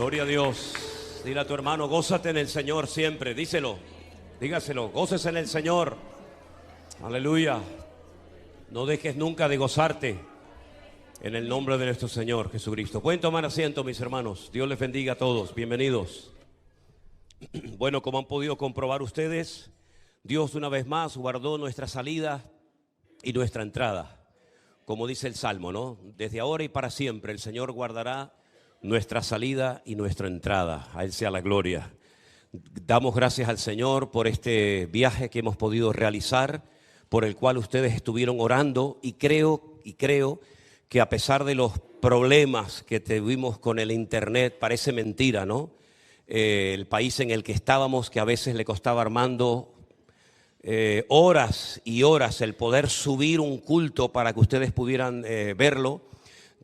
Gloria a Dios. Dile a tu hermano, gózate en el Señor siempre. Díselo, dígaselo, gócese en el Señor. Aleluya. No dejes nunca de gozarte en el nombre de nuestro Señor Jesucristo. Pueden tomar asiento, mis hermanos. Dios les bendiga a todos. Bienvenidos. Bueno, como han podido comprobar ustedes, Dios una vez más guardó nuestra salida y nuestra entrada. Como dice el Salmo, ¿no? Desde ahora y para siempre el Señor guardará nuestra salida y nuestra entrada. A Él sea la gloria. Damos gracias al Señor por este viaje que hemos podido realizar, por el cual ustedes estuvieron orando, y creo que a pesar de los problemas que tuvimos con el internet, parece mentira, ¿no? El país en el que estábamos, que a veces le costaba a Armando horas y horas el poder subir un culto para que ustedes pudieran verlo.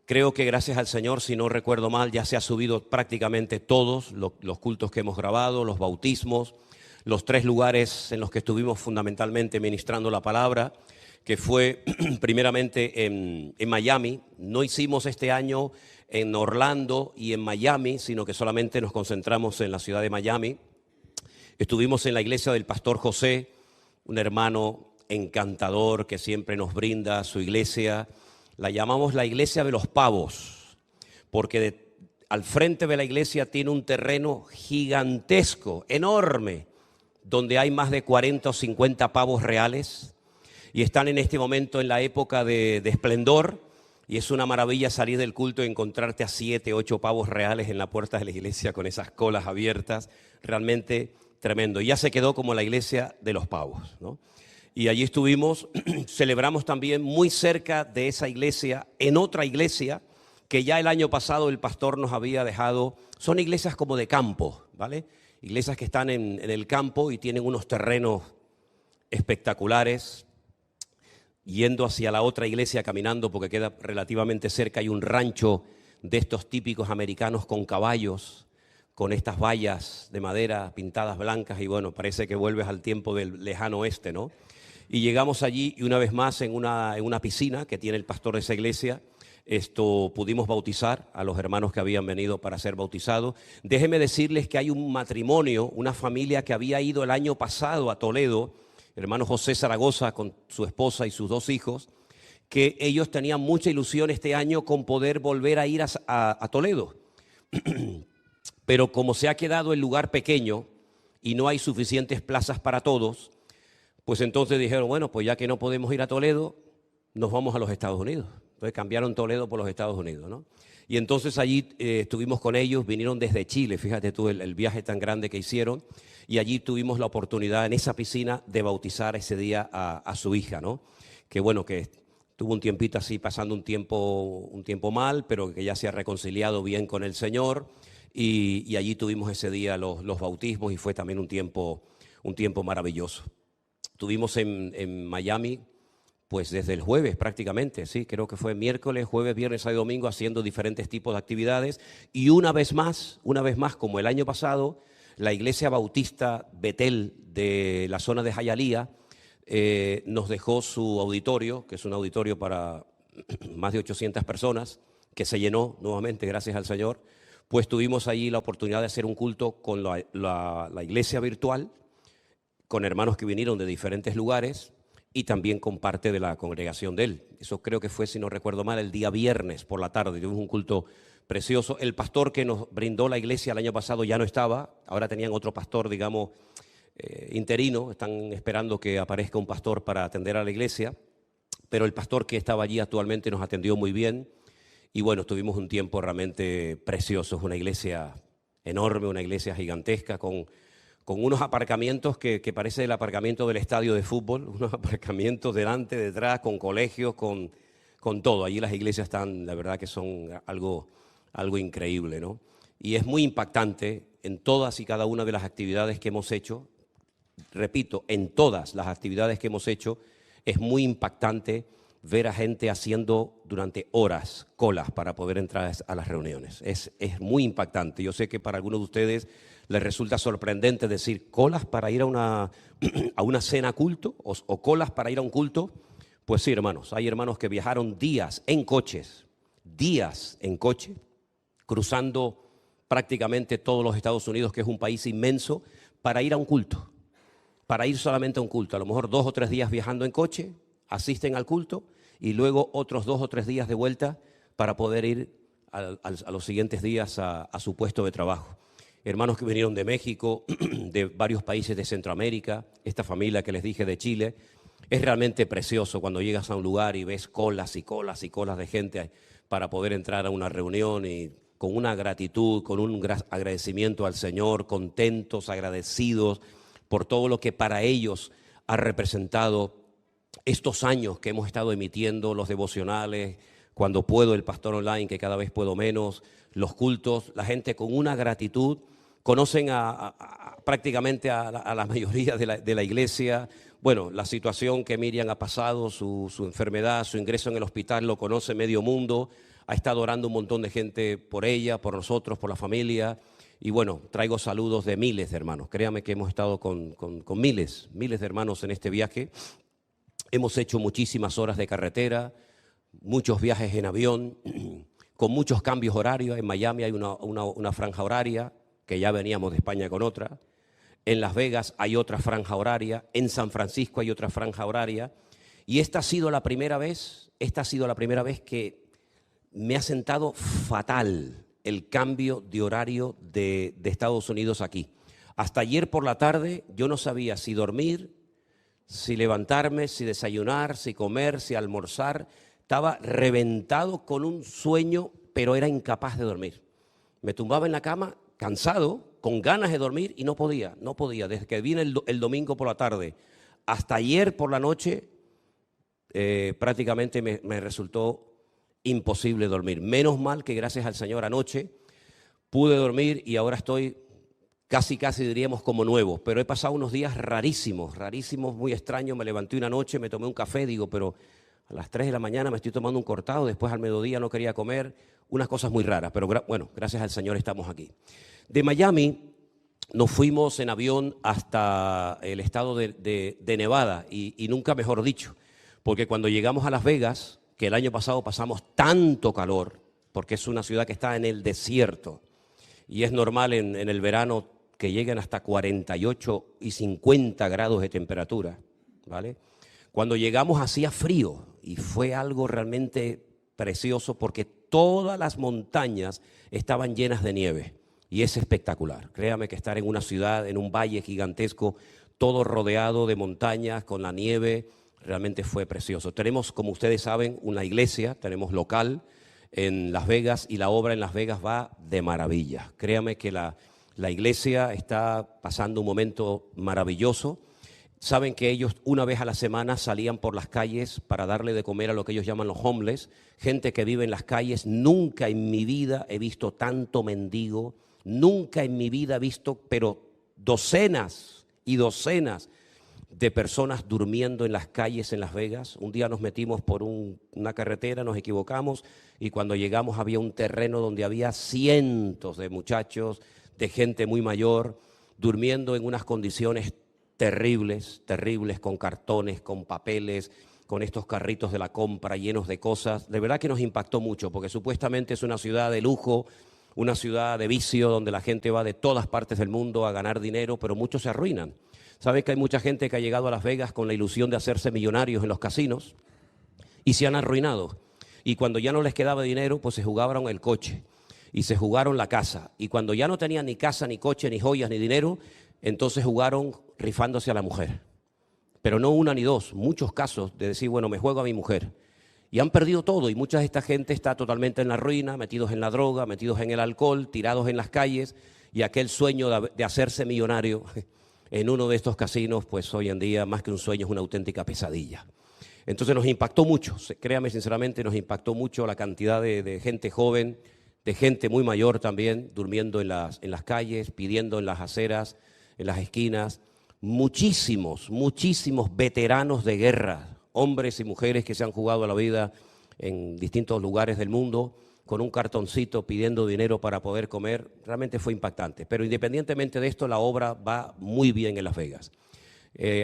Creo que gracias al Señor, si no recuerdo mal, ya se ha subido prácticamente todos los cultos que hemos grabado, los bautismos, los 3 lugares en los que estuvimos fundamentalmente ministrando la palabra, que fue primeramente en Miami. No hicimos este año en Orlando y en Miami, sino que solamente nos concentramos en la ciudad de Miami. Estuvimos en la iglesia del pastor José, un hermano encantador que siempre nos brinda su iglesia. La llamamos la iglesia de los pavos, porque al frente de la iglesia tiene un terreno gigantesco, enorme, donde hay más de 40 o 50 pavos reales, y están en este momento en la época de esplendor, y es una maravilla salir del culto y encontrarte a 7, 8 pavos reales en la puerta de la iglesia con esas colas abiertas. Realmente tremendo. Ya se quedó como la iglesia de los pavos, ¿no? Y allí estuvimos, celebramos también muy cerca de esa iglesia, en otra iglesia que ya el año pasado el pastor nos había dejado. Son iglesias como de campo, ¿vale? Iglesias que están en el campo y tienen unos terrenos espectaculares. Yendo hacia la otra iglesia, caminando, porque queda relativamente cerca, hay un rancho de estos típicos americanos con caballos, con estas vallas de madera pintadas blancas, y bueno, parece que vuelves al tiempo del lejano oeste, ¿no? Y llegamos allí y una vez más en una piscina que tiene el pastor de esa iglesia, pudimos bautizar a los hermanos que habían venido para ser bautizados. Déjenme decirles que hay un matrimonio, una familia que había ido el año pasado a Toledo, el hermano José Zaragoza con su esposa y sus 2 hijos, que ellos tenían mucha ilusión este año con poder volver a ir a Toledo. Pero como se ha quedado el lugar pequeño y no hay suficientes plazas para todos, pues entonces dijeron, bueno, pues ya que no podemos ir a Toledo, nos vamos a los Estados Unidos. Entonces cambiaron Toledo por los Estados Unidos, ¿no? Y entonces allí estuvimos con ellos, vinieron desde Chile, fíjate tú el viaje tan grande que hicieron, y allí tuvimos la oportunidad en esa piscina de bautizar ese día a su hija, ¿no? Que bueno, que tuvo un tiempito así, pasando un tiempo mal, pero que ya se ha reconciliado bien con el Señor. Y allí tuvimos ese día los bautismos y fue también un tiempo maravilloso. Estuvimos en Miami pues desde el jueves prácticamente, sí, creo que fue miércoles, jueves, viernes, sábado y domingo, haciendo diferentes tipos de actividades. Y una vez más, como el año pasado, la iglesia bautista Betel de la zona de Hialeah nos dejó su auditorio, que es un auditorio para más de 800 personas, que se llenó nuevamente, gracias al Señor. Pues tuvimos allí la oportunidad de hacer un culto con la iglesia virtual, con hermanos que vinieron de diferentes lugares y también con parte de la congregación de él. Eso creo que fue, si no recuerdo mal, el día viernes por la tarde. Tuvimos un culto precioso. El pastor que nos brindó la iglesia el año pasado ya no estaba. Ahora tenían otro pastor, digamos, interino. Están esperando que aparezca un pastor para atender a la iglesia. Pero el pastor que estaba allí actualmente nos atendió muy bien. Y bueno, tuvimos un tiempo realmente precioso. Es una iglesia enorme, una iglesia gigantesca con unos aparcamientos que parece el aparcamiento del estadio de fútbol, unos aparcamientos delante, detrás, con colegios, con todo. Allí las iglesias están, la verdad que son algo increíble, ¿no? Y es muy impactante en todas y cada una de las actividades que hemos hecho. Repito, en todas las actividades que hemos hecho, es muy impactante ver a gente haciendo durante horas colas para poder entrar a las reuniones. Es muy impactante. Yo sé que para algunos de ustedes les resulta sorprendente decir colas para ir a una cena culto o colas para ir a un culto. Pues sí, hermanos, hay hermanos que viajaron días en coche, cruzando prácticamente todos los Estados Unidos, que es un país inmenso, para ir a un culto, para ir solamente a un culto. A lo mejor 2 o 3 días viajando en coche, asisten al culto y luego otros 2 o 3 días de vuelta para poder ir a los siguientes días a su puesto de trabajo. Hermanos que vinieron de México, de varios países de Centroamérica, esta familia que les dije de Chile. Es realmente precioso cuando llegas a un lugar y ves colas y colas y colas de gente para poder entrar a una reunión y con una gratitud, con un agradecimiento al Señor, contentos, agradecidos por todo lo que para ellos ha representado estos años que hemos estado emitiendo los devocionales, cuando puedo el pastor online, que cada vez puedo menos, los cultos, la gente con una gratitud, conocen prácticamente a la mayoría de la iglesia. Bueno, la situación que Miriam ha pasado, su enfermedad, su ingreso en el hospital, lo conoce medio mundo, ha estado orando un montón de gente por ella, por nosotros, por la familia. Y bueno, traigo saludos de miles de hermanos. Créame que hemos estado con miles de hermanos en este viaje. Hemos hecho muchísimas horas de carretera, muchos viajes en avión, con muchos cambios horarios. En Miami hay una franja horaria, que ya veníamos de España con otra. En Las Vegas hay otra franja horaria. En San Francisco hay otra franja horaria. Y esta ha sido la primera vez que me ha sentado fatal el cambio de horario de Estados Unidos aquí. Hasta ayer por la tarde yo no sabía si dormir, si levantarme, si desayunar, si comer, si almorzar. Estaba reventado con un sueño, pero era incapaz de dormir. Me tumbaba en la cama, cansado, con ganas de dormir y no podía. Desde que vine el domingo por la tarde hasta ayer por la noche, prácticamente me resultó imposible dormir. Menos mal que gracias al Señor anoche pude dormir y ahora estoy casi diríamos como nuevo, pero he pasado unos días rarísimos, muy extraños. Me levanté una noche, me tomé un café, digo, pero a las 3 de la mañana me estoy tomando un cortado, después al mediodía no quería comer, unas cosas muy raras, pero bueno, gracias al Señor estamos aquí. De Miami nos fuimos en avión hasta el estado de Nevada y nunca mejor dicho, porque cuando llegamos a Las Vegas, que el año pasado pasamos tanto calor, porque es una ciudad que está en el desierto y es normal en el verano que lleguen hasta 48 y 50 grados de temperatura, ¿vale? Cuando llegamos hacía frío y fue algo realmente precioso porque todas las montañas estaban llenas de nieve y es espectacular. Créame que estar en una ciudad, en un valle gigantesco, todo rodeado de montañas con la nieve, realmente fue precioso. Tenemos, como ustedes saben, una iglesia, tenemos local en Las Vegas y la obra en Las Vegas va de maravilla. Créame que la iglesia está pasando un momento maravilloso. Saben que ellos una vez a la semana salían por las calles para darle de comer a lo que ellos llaman los homeless, gente que vive en las calles. Nunca en mi vida he visto tanto mendigo, nunca en mi vida he visto, pero docenas y docenas de personas durmiendo en las calles en Las Vegas. Un día nos metimos por una carretera, nos equivocamos y cuando llegamos había un terreno donde había cientos de muchachos, de gente muy mayor, durmiendo en unas condiciones terribles, con cartones, con papeles, con estos carritos de la compra llenos de cosas. De verdad que nos impactó mucho porque supuestamente es una ciudad de lujo, una ciudad de vicio donde la gente va de todas partes del mundo a ganar dinero, pero muchos se arruinan. Saben que hay mucha gente que ha llegado a Las Vegas con la ilusión de hacerse millonarios en los casinos y se han arruinado. Y cuando ya no les quedaba dinero, pues se jugaron el coche y se jugaron la casa. Y cuando ya no tenían ni casa, ni coche, ni joyas, ni dinero, entonces jugaron rifándose a la mujer. Pero no una ni dos, muchos casos de decir, bueno, me juego a mi mujer. Y han perdido todo y mucha de esta gente está totalmente en la ruina, metidos en la droga, metidos en el alcohol, tirados en las calles y aquel sueño de hacerse millonario en uno de estos casinos, pues hoy en día más que un sueño es una auténtica pesadilla. Entonces nos impactó mucho, créame sinceramente, nos impactó mucho la cantidad de gente joven, de gente muy mayor también, durmiendo en las calles, pidiendo en las aceras, en las esquinas. Muchísimos veteranos de guerra, hombres y mujeres que se han jugado la vida en distintos lugares del mundo, con un cartoncito pidiendo dinero para poder comer. Realmente fue impactante. Pero independientemente de esto, la obra va muy bien en Las Vegas.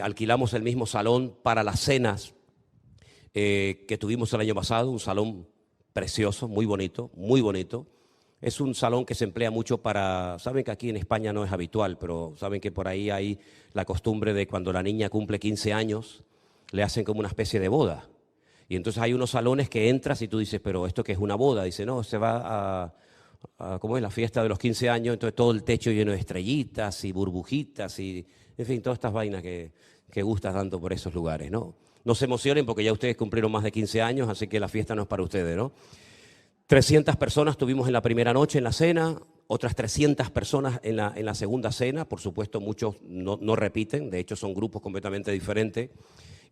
Alquilamos el mismo salón para las cenas que tuvimos el año pasado, un salón precioso, muy bonito, Es un salón que se emplea mucho para, saben que aquí en España no es habitual, pero saben que por ahí hay la costumbre de cuando la niña cumple 15 años, le hacen como una especie de boda. Y entonces hay unos salones que entras y tú dices, pero ¿esto qué es una boda? Dice, no, se va ¿cómo es? La fiesta de los 15 años, entonces todo el techo lleno de estrellitas y burbujitas y, en fin, todas estas vainas que gustan tanto por esos lugares, ¿no? No se emocionen porque ya ustedes cumplieron más de 15 años, así que la fiesta no es para ustedes, ¿no? 300 personas tuvimos en la primera noche en la cena, otras 300 personas en la segunda cena, por supuesto muchos no repiten, de hecho son grupos completamente diferentes,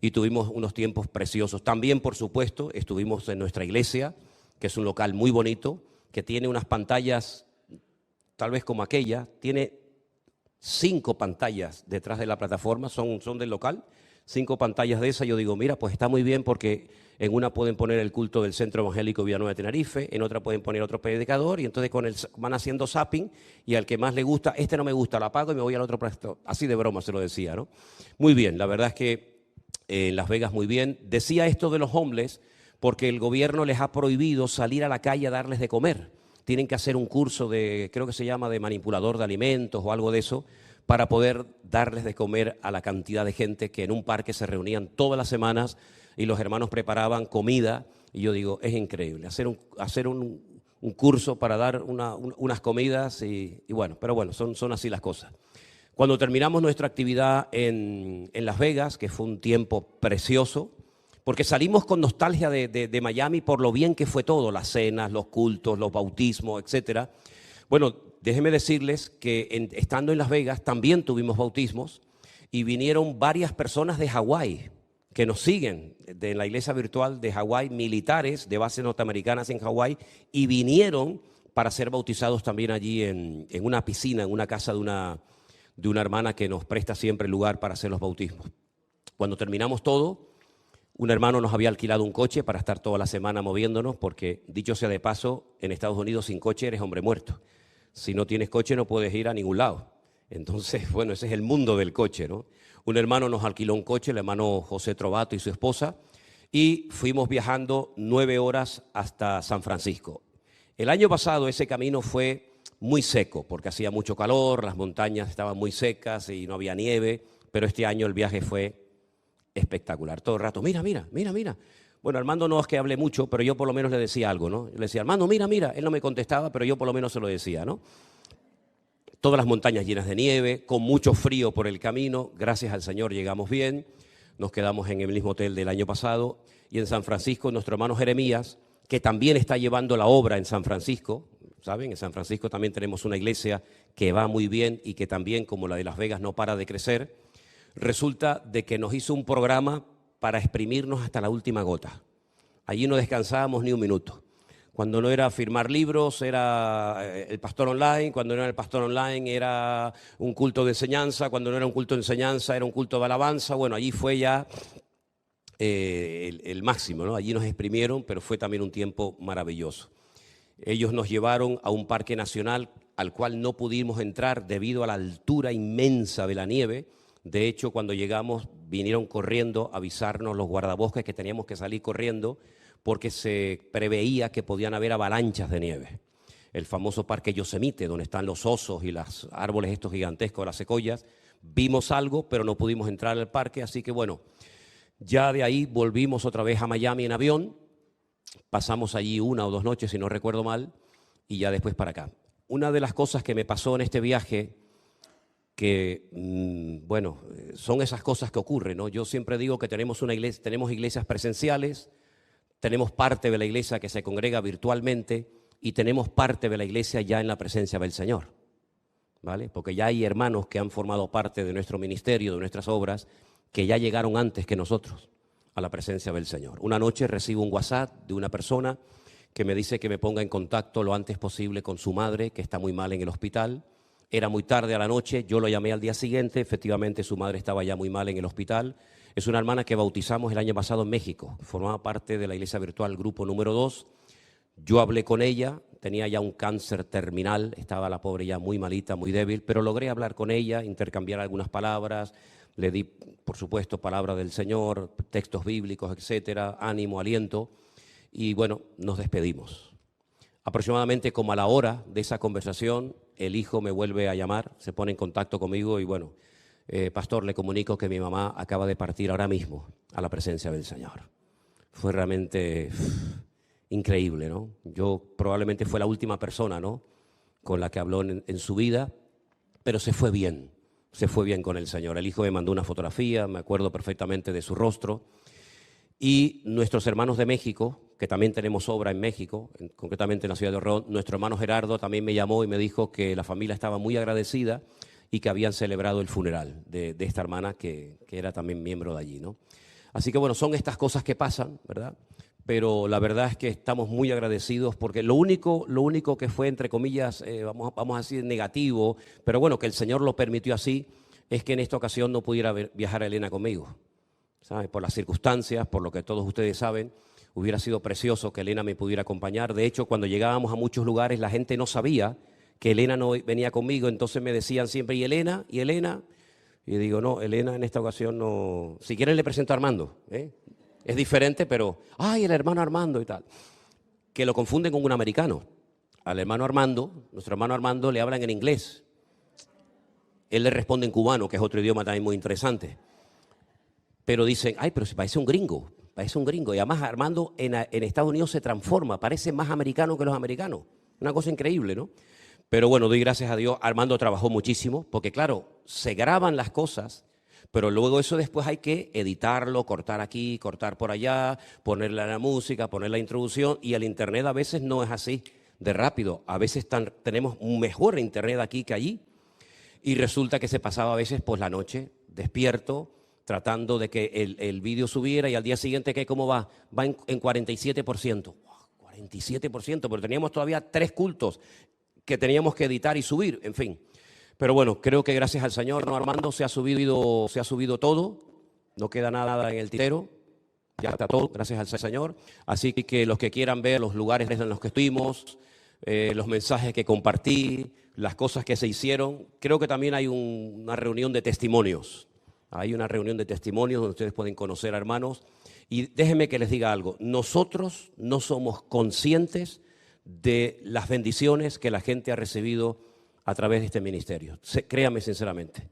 y tuvimos unos tiempos preciosos. También, por supuesto, estuvimos en nuestra iglesia, que es un local muy bonito, que tiene unas pantallas, tal vez como aquella, tiene 5 pantallas detrás de la plataforma, son del local, 5 pantallas de esas. Yo digo, mira, pues está muy bien porque en una pueden poner el culto del Centro Evangélico Villanueva de Tenerife, en otra pueden poner otro predicador, y entonces van haciendo zapping, y al que más le gusta, este no me gusta, lo apago y me voy al otro puesto. Así de broma se lo decía, ¿no? Muy bien, la verdad es que en Las Vegas muy bien. Decía esto de los homeless porque el gobierno les ha prohibido salir a la calle a darles de comer. Tienen que hacer un curso de, creo que se llama de manipulador de alimentos o algo de eso, para poder darles de comer a la cantidad de gente que en un parque se reunían todas las semanas y los hermanos preparaban comida. Y yo digo, es increíble, hacer un curso para dar unas comidas y bueno, pero bueno, son así las cosas. Cuando terminamos nuestra actividad en Las Vegas, que fue un tiempo precioso, porque salimos con nostalgia de Miami por lo bien que fue todo, las cenas, los cultos, los bautismos, etcétera. Bueno, déjenme decirles que estando en Las Vegas también tuvimos bautismos y vinieron varias personas de Hawái que nos siguen de la iglesia virtual de Hawái, militares de bases norteamericanas en Hawái, y vinieron para ser bautizados también allí en una piscina, en una casa de una hermana que nos presta siempre el lugar para hacer los bautismos. Cuando terminamos todo, un hermano nos había alquilado un coche para estar toda la semana moviéndonos, porque, dicho sea de paso, en Estados Unidos sin coche eres hombre muerto. Si no tienes coche no puedes ir a ningún lado. Entonces, bueno, ese es el mundo del coche, ¿no? Un hermano nos alquiló un coche, el hermano José Trovato y su esposa, y fuimos viajando 9 horas hasta San Francisco. El año pasado ese camino fue muy seco, porque hacía mucho calor, las montañas estaban muy secas y no había nieve, pero este año el viaje fue espectacular. Todo el rato, mira. Bueno, Armando no es que hable mucho, pero yo por lo menos le decía algo, ¿no? Yo le decía, Armando, mira. Él no me contestaba, pero yo por lo menos se lo decía, ¿no? Todas las montañas llenas de nieve, con mucho frío por el camino. Gracias al Señor llegamos bien. Nos quedamos en el mismo hotel del año pasado. Y en San Francisco, nuestro hermano Jeremías, que también está llevando la obra en San Francisco, ¿saben? En San Francisco también tenemos una iglesia que va muy bien y que también, como la de Las Vegas, no para de crecer. Resulta de que nos hizo un programa para exprimirnos hasta la última gota. Allí no descansábamos ni un minuto. Cuando no era firmar libros, era el pastor online. Cuando no era el pastor online, era un culto de enseñanza. Cuando no era un culto de enseñanza, era un culto de alabanza. Bueno, allí fue ya el máximo, ¿no? Allí nos exprimieron, pero fue también un tiempo maravilloso. Ellos nos llevaron a un parque nacional al cual no pudimos entrar debido a la altura inmensa de la nieve. De hecho, cuando llegamos, vinieron corriendo a avisarnos los guardabosques que teníamos que salir corriendo porque se preveía que podían haber avalanchas de nieve. El famoso parque Yosemite, donde están los osos y los árboles estos gigantescos, las secoyas, vimos algo, pero no pudimos entrar al parque, así que bueno, ya de ahí volvimos otra vez a Miami en avión, pasamos allí 1 o 2 noches, si no recuerdo mal, y ya después para acá. Una de las cosas que me pasó en este viaje, que, bueno, son esas cosas que ocurren, ¿no? Yo siempre digo que tenemos iglesias presenciales, tenemos parte de la iglesia que se congrega virtualmente y tenemos parte de la iglesia ya en la presencia del Señor, ¿vale? Porque ya hay hermanos que han formado parte de nuestro ministerio, de nuestras obras, que ya llegaron antes que nosotros a la presencia del Señor. Una noche recibo un WhatsApp de una persona que me dice que me ponga en contacto lo antes posible con su madre, que está muy mal en el hospital. Era muy tarde a la noche, yo lo llamé al día siguiente, efectivamente su madre estaba ya muy mal en el hospital. Es una hermana que bautizamos el año pasado en México, formaba parte de la iglesia virtual grupo número 2. Yo hablé con ella, tenía ya un cáncer terminal, estaba la pobre ya muy malita, muy débil, pero logré hablar con ella, intercambiar algunas palabras, le di, por supuesto, palabra del Señor, textos bíblicos, etcétera, ánimo, aliento, y bueno, nos despedimos. Aproximadamente como a la hora de esa conversación, el hijo me vuelve a llamar, se pone en contacto conmigo y bueno, pastor, le comunico que mi mamá acaba de partir ahora mismo a la presencia del Señor. Fue realmente increíble, ¿no? Yo probablemente fue la última persona, ¿no?, con la que habló en su vida, pero se fue bien con el Señor. El hijo me mandó una fotografía, me acuerdo perfectamente de su rostro. Y nuestros hermanos de México, que también tenemos obra en México, concretamente en la ciudad de Orrón, nuestro hermano Gerardo también me llamó y me dijo que la familia estaba muy agradecida y que habían celebrado el funeral de esta hermana que era también miembro de allí, ¿no? Así que bueno, son estas cosas que pasan, ¿verdad? Pero la verdad es que estamos muy agradecidos porque lo único que fue, entre comillas, vamos a decir negativo, pero bueno, que el Señor lo permitió así, es que en esta ocasión no pudiera viajar Elena conmigo, ¿sabes? Por las circunstancias, por lo que todos ustedes saben, hubiera sido precioso que Elena me pudiera acompañar. De hecho, cuando llegábamos a muchos lugares, la gente no sabía que Elena no venía conmigo, entonces me decían siempre, ¿y Elena? ¿Y Elena? Y digo, no, Elena en esta ocasión no. Si quieren le presento a Armando, ¿eh? Es diferente, pero, ¡ay, el hermano Armando y tal! Que lo confunden con un americano. Al hermano Armando, nuestro hermano Armando, le hablan en inglés. Él le responde en cubano, que es otro idioma también muy interesante. Pero dicen, ¡ay, pero si parece un gringo! Parece un gringo. Y además Armando en Estados Unidos se transforma, parece más americano que los americanos. Una cosa increíble, ¿no? Pero bueno, doy gracias a Dios. Armando trabajó muchísimo, porque claro, se graban las cosas, pero luego eso después hay que editarlo, cortar aquí, cortar por allá, ponerle la música, poner la introducción, y el internet a veces no es así de rápido. A veces tenemos un mejor internet aquí que allí, y resulta que se pasaba a veces pues la noche despierto, tratando de que el vídeo subiera, y al día siguiente, ¿qué? ¿Cómo va? Va en 47%. ¡Wow! 47%, pero teníamos todavía 3 cultos que teníamos que editar y subir, en fin. Pero bueno, creo que gracias al Señor, ¿no, Armando? Se ha subido todo, no queda nada en el tintero, ya está todo, gracias al Señor. Así que los que quieran ver los lugares en los que estuvimos, los mensajes que compartí, las cosas que se hicieron, creo que también hay una reunión de testimonios. Hay una reunión de testimonios donde ustedes pueden conocer a hermanos. Y déjenme que les diga algo, nosotros no somos conscientes de las bendiciones que la gente ha recibido a través de este ministerio. Créame sinceramente.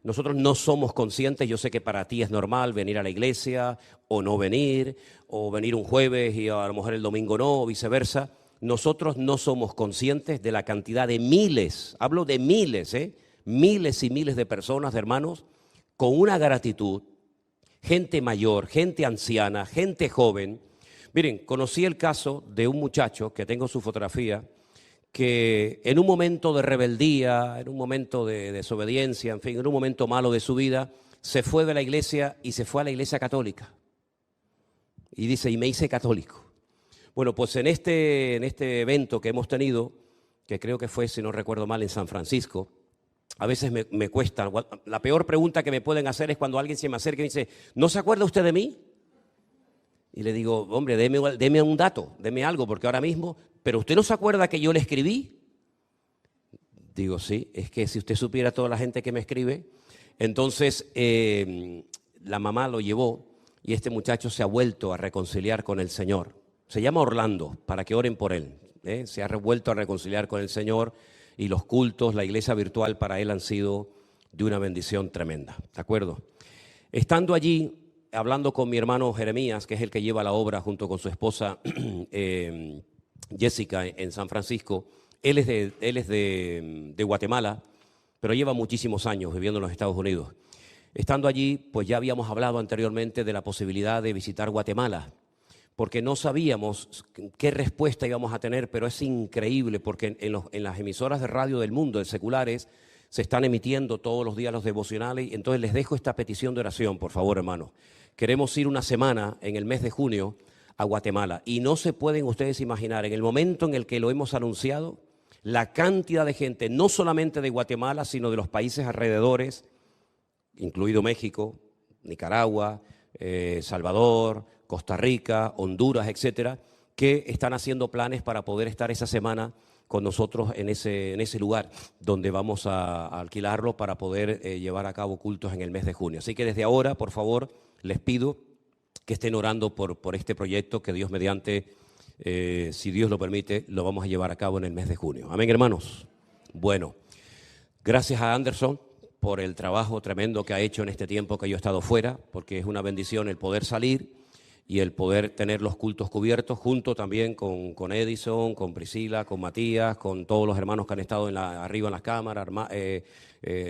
Nosotros no somos conscientes. Yo sé que para ti es normal venir a la iglesia o no venir, o venir un jueves y a lo mejor el domingo no, o viceversa. Nosotros no somos conscientes de la cantidad de miles, hablo de miles, miles y miles de personas, de hermanos, con una gratitud, gente mayor, gente anciana, gente joven. Miren, conocí el caso de un muchacho, que tengo su fotografía, que en un momento de rebeldía, en un momento de desobediencia, en fin, en un momento malo de su vida, se fue de la iglesia y se fue a la iglesia católica. Y dice, y me hice católico. Bueno, pues en este evento que hemos tenido, que creo que fue, si no recuerdo mal, en San Francisco, a veces me cuesta. La peor pregunta que me pueden hacer es cuando alguien se me acerca y me dice, ¿no se acuerda usted de mí? Y le digo, hombre, deme un dato, deme algo, porque ahora mismo, ¿pero usted no se acuerda que yo le escribí? Digo, sí, es que si usted supiera toda la gente que me escribe. Entonces, la mamá lo llevó y este muchacho se ha vuelto a reconciliar con el Señor. Se llama Orlando, para que oren por él. Se ha vuelto a reconciliar con el Señor y los cultos, la iglesia virtual para él han sido de una bendición tremenda, ¿de acuerdo? Estando allí, hablando con mi hermano Jeremías, que es el que lleva la obra junto con su esposa Jessica en San Francisco. Él es de Guatemala, pero lleva muchísimos años viviendo en los Estados Unidos. Estando allí, pues ya habíamos hablado anteriormente de la posibilidad de visitar Guatemala, porque no sabíamos qué respuesta íbamos a tener, pero es increíble porque en las emisoras de radio del mundo, de seculares, se están emitiendo todos los días los devocionales, y entonces les dejo esta petición de oración, por favor, hermanos. Queremos ir una semana en el mes de junio a Guatemala y no se pueden ustedes imaginar, en el momento en el que lo hemos anunciado, la cantidad de gente, no solamente de Guatemala, sino de los países alrededores, incluido México, Nicaragua, Salvador, Costa Rica, Honduras, etcétera, que están haciendo planes para poder estar esa semana con nosotros en ese lugar donde vamos a alquilarlo para poder llevar a cabo cultos en el mes de junio. Así que desde ahora, por favor, les pido que estén orando por este proyecto, que Dios mediante Si Dios lo permite, lo vamos a llevar a cabo en el mes de junio. Amén, hermanos. Bueno, gracias a Anderson por el trabajo tremendo que ha hecho en este tiempo que yo he estado fuera, porque es una bendición el poder salir y el poder tener los cultos cubiertos, junto también con Edison, con Priscila, con Matías, con todos los hermanos que han estado arriba en las cámaras,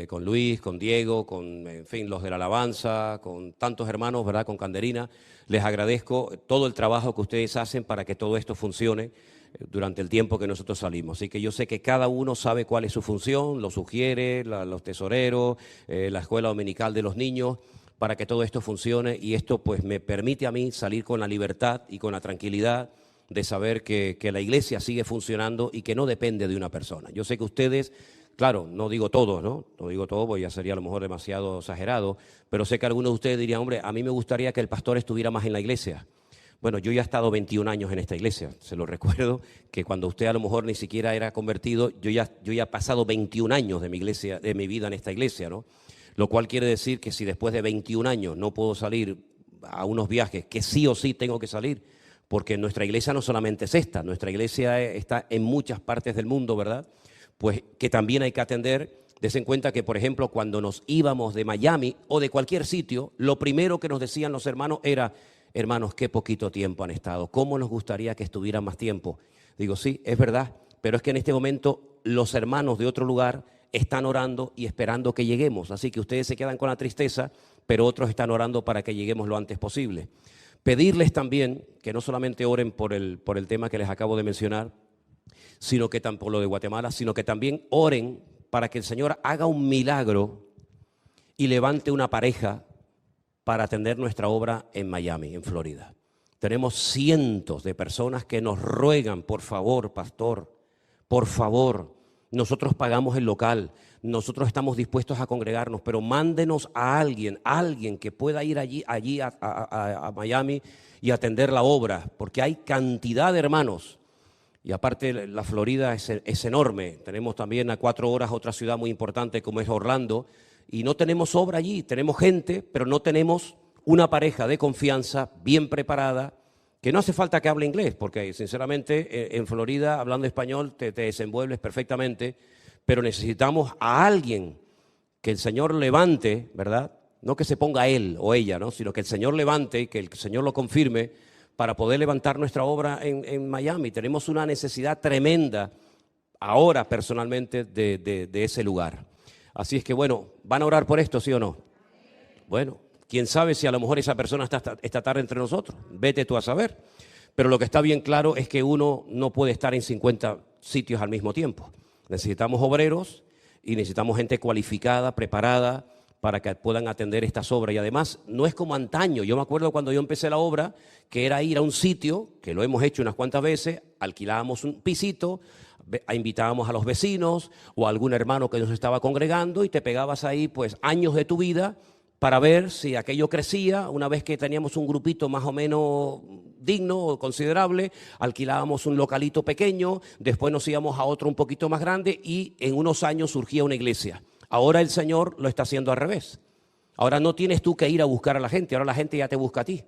con Luis, con Diego, con, en fin, los de la alabanza, con tantos hermanos, ¿verdad?, con Canderina. Les agradezco todo el trabajo que ustedes hacen para que todo esto funcione durante el tiempo que nosotros salimos. Así que yo sé que cada uno sabe cuál es su función, lo sugiere, los tesoreros, la escuela dominical de los niños, para que todo esto funcione, y esto pues me permite a mí salir con la libertad y con la tranquilidad de saber que la iglesia sigue funcionando y que no depende de una persona. Yo sé que ustedes, claro, no digo todo, ¿no? No digo todo porque ya sería a lo mejor demasiado exagerado, pero sé que algunos de ustedes dirían, hombre, a mí me gustaría que el pastor estuviera más en la iglesia. Bueno, yo ya he estado 21 años en esta iglesia, se lo recuerdo, que cuando usted a lo mejor ni siquiera era convertido, yo ya he pasado 21 años de mi iglesia, de mi vida en esta iglesia, ¿no? Lo cual quiere decir que si después de 21 años no puedo salir a unos viajes, que sí o sí tengo que salir, porque nuestra iglesia no solamente es esta, nuestra iglesia está en muchas partes del mundo, ¿verdad? Pues que también hay que atender. Des en cuenta que, por ejemplo, cuando nos íbamos de Miami o de cualquier sitio, lo primero que nos decían los hermanos era, hermanos, qué poquito tiempo han estado, ¿cómo nos gustaría que estuvieran más tiempo? Digo, sí, es verdad, pero es que en este momento los hermanos de otro lugar están orando y esperando que lleguemos, así que ustedes se quedan con la tristeza, pero otros están orando para que lleguemos lo antes posible. Pedirles también que no solamente oren por el tema que les acabo de mencionar, sino que por lo de Guatemala, sino que también oren para que el Señor haga un milagro y levante una pareja para atender nuestra obra en Miami, en Florida. Tenemos cientos de personas que nos ruegan, por favor, pastor, por favor, nosotros pagamos el local, nosotros estamos dispuestos a congregarnos, pero mándenos a alguien que pueda ir allí a Miami y atender la obra, porque hay cantidad de hermanos. Y aparte la Florida es enorme. Tenemos también a 4 horas otra ciudad muy importante como es Orlando, y no tenemos obra allí, tenemos gente, pero no tenemos una pareja de confianza bien preparada, que no hace falta que hable inglés, porque sinceramente en Florida hablando español te desenvuelves perfectamente, pero necesitamos a alguien que el Señor levante, ¿verdad? No que se ponga él o ella, ¿no? Sino que el Señor levante y que el Señor lo confirme para poder levantar nuestra obra en Miami. Tenemos una necesidad tremenda ahora personalmente de ese lugar. Así es que bueno, ¿van a orar por esto, sí o no? Bueno, quién sabe si a lo mejor esa persona está esta tarde entre nosotros. Vete tú a saber. Pero lo que está bien claro es que uno no puede estar en 50 sitios al mismo tiempo. Necesitamos obreros y necesitamos gente cualificada, preparada, para que puedan atender estas obras. Y además, no es como antaño. Yo me acuerdo cuando yo empecé la obra, que era ir a un sitio, que lo hemos hecho unas cuantas veces, alquilábamos un pisito, invitábamos a los vecinos o a algún hermano que nos estaba congregando y te pegabas ahí pues años de tu vida para ver si aquello crecía. Una vez que teníamos un grupito más o menos digno o considerable, alquilábamos un localito pequeño, después nos íbamos a otro un poquito más grande y en unos años surgía una iglesia. Ahora el Señor lo está haciendo al revés. Ahora no tienes tú que ir a buscar a la gente, ahora la gente ya te busca a ti.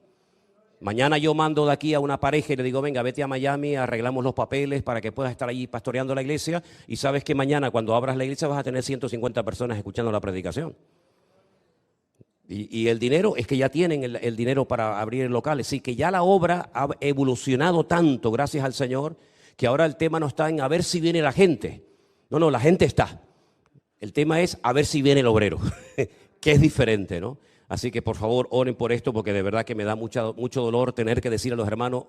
Mañana yo mando de aquí a una pareja y le digo, venga, vete a Miami, arreglamos los papeles para que puedas estar allí pastoreando la iglesia, y sabes que mañana cuando abras la iglesia vas a tener 150 personas escuchando la predicación. Y el dinero, es que ya tienen el dinero para abrir locales. Sí, que ya la obra ha evolucionado tanto, gracias al Señor, que ahora el tema no está en a ver si viene la gente. No, la gente está. El tema es a ver si viene el obrero, que es diferente, ¿no? Así que por favor oren por esto, porque de verdad que me da mucho dolor tener que decir a los hermanos,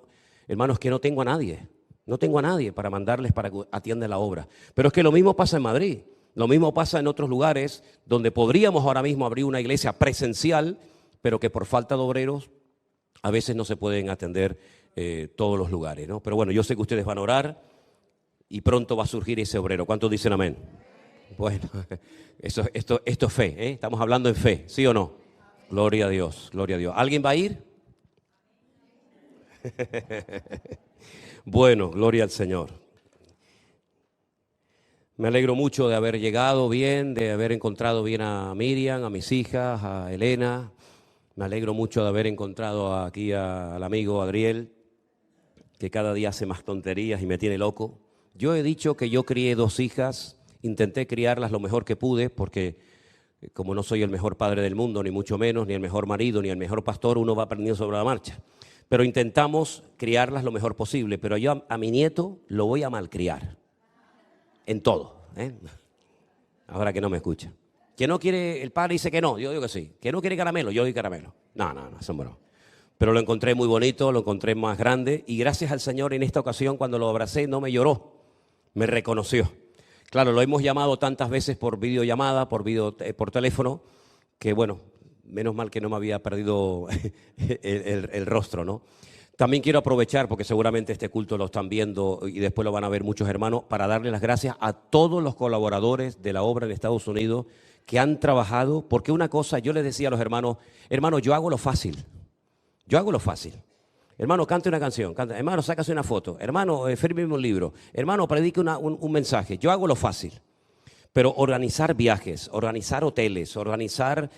que no tengo a nadie para mandarles para que atiendan la obra. Pero es que lo mismo pasa en Madrid, lo mismo pasa en otros lugares donde podríamos ahora mismo abrir una iglesia presencial, pero que por falta de obreros a veces no se pueden atender todos los lugares, ¿no? Pero bueno, yo sé que ustedes van a orar y pronto va a surgir ese obrero. ¿Cuántos dicen amén? Bueno, esto es fe, ¿eh? Estamos hablando en fe, ¿sí o no? Gloria a Dios, gloria a Dios. ¿Alguien va a ir? Bueno, gloria al Señor. Me alegro mucho de haber llegado bien, de haber encontrado bien a Miriam, a mis hijas, a Elena. Me alegro mucho de haber encontrado aquí al amigo Adriel. que cada día hace más tonterías y me tiene loco. Yo he dicho que yo crié 2 hijas, intenté criarlas lo mejor que pude, porque como no soy el mejor padre del mundo, ni mucho menos, ni el mejor marido, ni el mejor pastor, uno va aprendiendo sobre la marcha. Pero intentamos criarlas lo mejor posible, pero yo a mi nieto lo voy a malcriar, en todo, ¿eh? Ahora que no me escucha. Que no quiere, el padre dice que no, yo digo que sí. Que no quiere caramelo, yo doy caramelo. No, son bromas. Pero lo encontré muy bonito, lo encontré más grande y gracias al Señor en esta ocasión cuando lo abracé no me lloró, me reconoció. Claro, lo hemos llamado tantas veces por videollamada, por teléfono, que bueno, menos mal que no me había perdido el rostro, ¿no? También quiero aprovechar, porque seguramente este culto lo están viendo y después lo van a ver muchos hermanos, para darle las gracias a todos los colaboradores de la obra en Estados Unidos que han trabajado, porque una cosa, yo les decía a los hermanos, yo hago lo fácil. Yo hago lo fácil. Hermano, cante una canción. Hermano, sácase una foto. Hermano, fírmeme un libro. Hermano, predique un mensaje. Yo hago lo fácil. Pero organizar viajes, organizar hoteles, organizar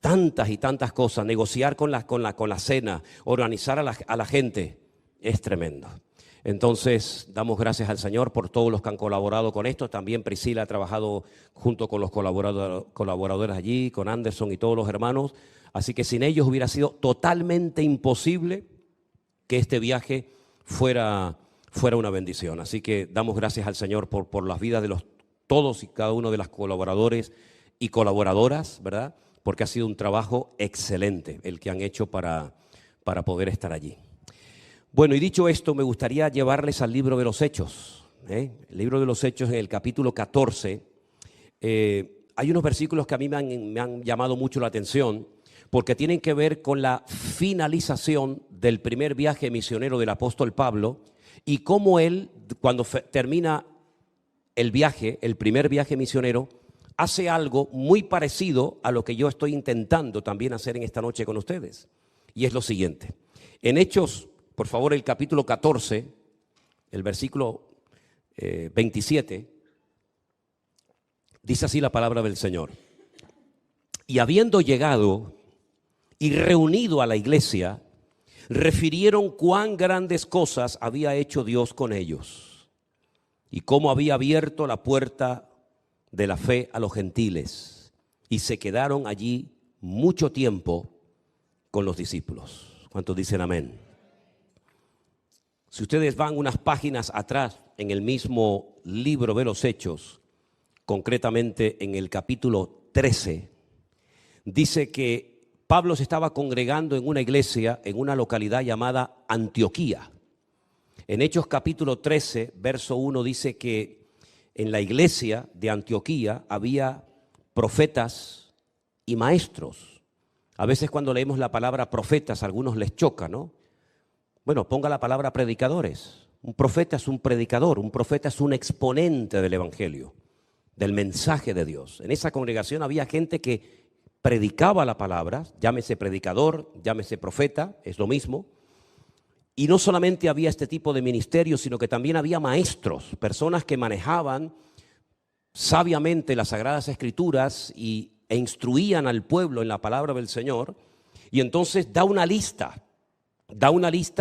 tantas y tantas cosas, negociar con la cena, organizar a la gente, es tremendo. Entonces, damos gracias al Señor por todos los que han colaborado con esto. También Priscila ha trabajado junto con los colaboradores allí, con Anderson y todos los hermanos. Así que sin ellos hubiera sido totalmente imposible que este viaje fuera una bendición. Así que damos gracias al Señor por las vidas de todos y cada uno de los colaboradores y colaboradoras, ¿verdad? Porque ha sido un trabajo excelente el que han hecho para poder estar allí. Bueno, y dicho esto, me gustaría llevarles al libro de los Hechos. El libro de los Hechos, en el capítulo 14, hay unos versículos que a mí me han llamado mucho la atención, porque tienen que ver con la finalización del primer viaje misionero del apóstol Pablo y cómo él, cuando termina el primer viaje misionero, hace algo muy parecido a lo que yo estoy intentando también hacer en esta noche con ustedes. Y es lo siguiente. En Hechos, por favor, el capítulo 14, el versículo 27, dice así la palabra del Señor. Y habiendo llegado y reunido a la iglesia, refirieron cuán grandes cosas había hecho Dios con ellos y cómo había abierto la puerta de la fe a los gentiles, y se quedaron allí mucho tiempo con los discípulos. ¿Cuántos dicen amén? Si ustedes van unas páginas atrás en el mismo libro de los Hechos, concretamente en el capítulo 13, dice que Pablo se estaba congregando en una iglesia en una localidad llamada Antioquía. En Hechos capítulo 13, verso 1 dice que en la iglesia de Antioquía había profetas y maestros. A veces cuando leemos la palabra profetas, a algunos les choca, ¿no? Bueno, ponga la palabra predicadores. Un profeta es un predicador, un profeta es un exponente del evangelio, del mensaje de Dios. En esa congregación había gente que predicaba la palabra, llámese predicador, llámese profeta, es lo mismo. Y no solamente había este tipo de ministerio, sino que también había maestros, personas que manejaban sabiamente las Sagradas Escrituras e instruían al pueblo en la palabra del Señor. Y entonces da una lista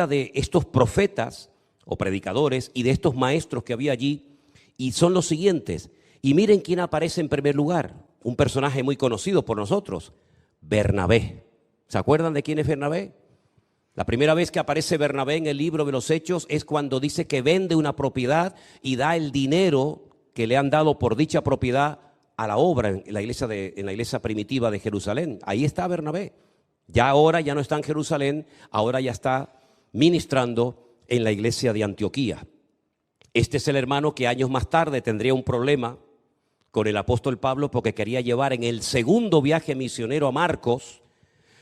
de estos profetas o predicadores y de estos maestros que había allí, y son los siguientes. Y miren quién aparece en primer lugar. Un personaje muy conocido por nosotros, Bernabé. ¿Se acuerdan de quién es Bernabé? La primera vez que aparece Bernabé en el libro de los Hechos es cuando dice que vende una propiedad y da el dinero que le han dado por dicha propiedad a la obra en la iglesia primitiva de Jerusalén. Ahí está Bernabé. Ya ahora ya no está en Jerusalén, ahora ya está ministrando en la iglesia de Antioquía. Este es el hermano que años más tarde tendría un problema con el apóstol Pablo porque quería llevar en el segundo viaje misionero a Marcos,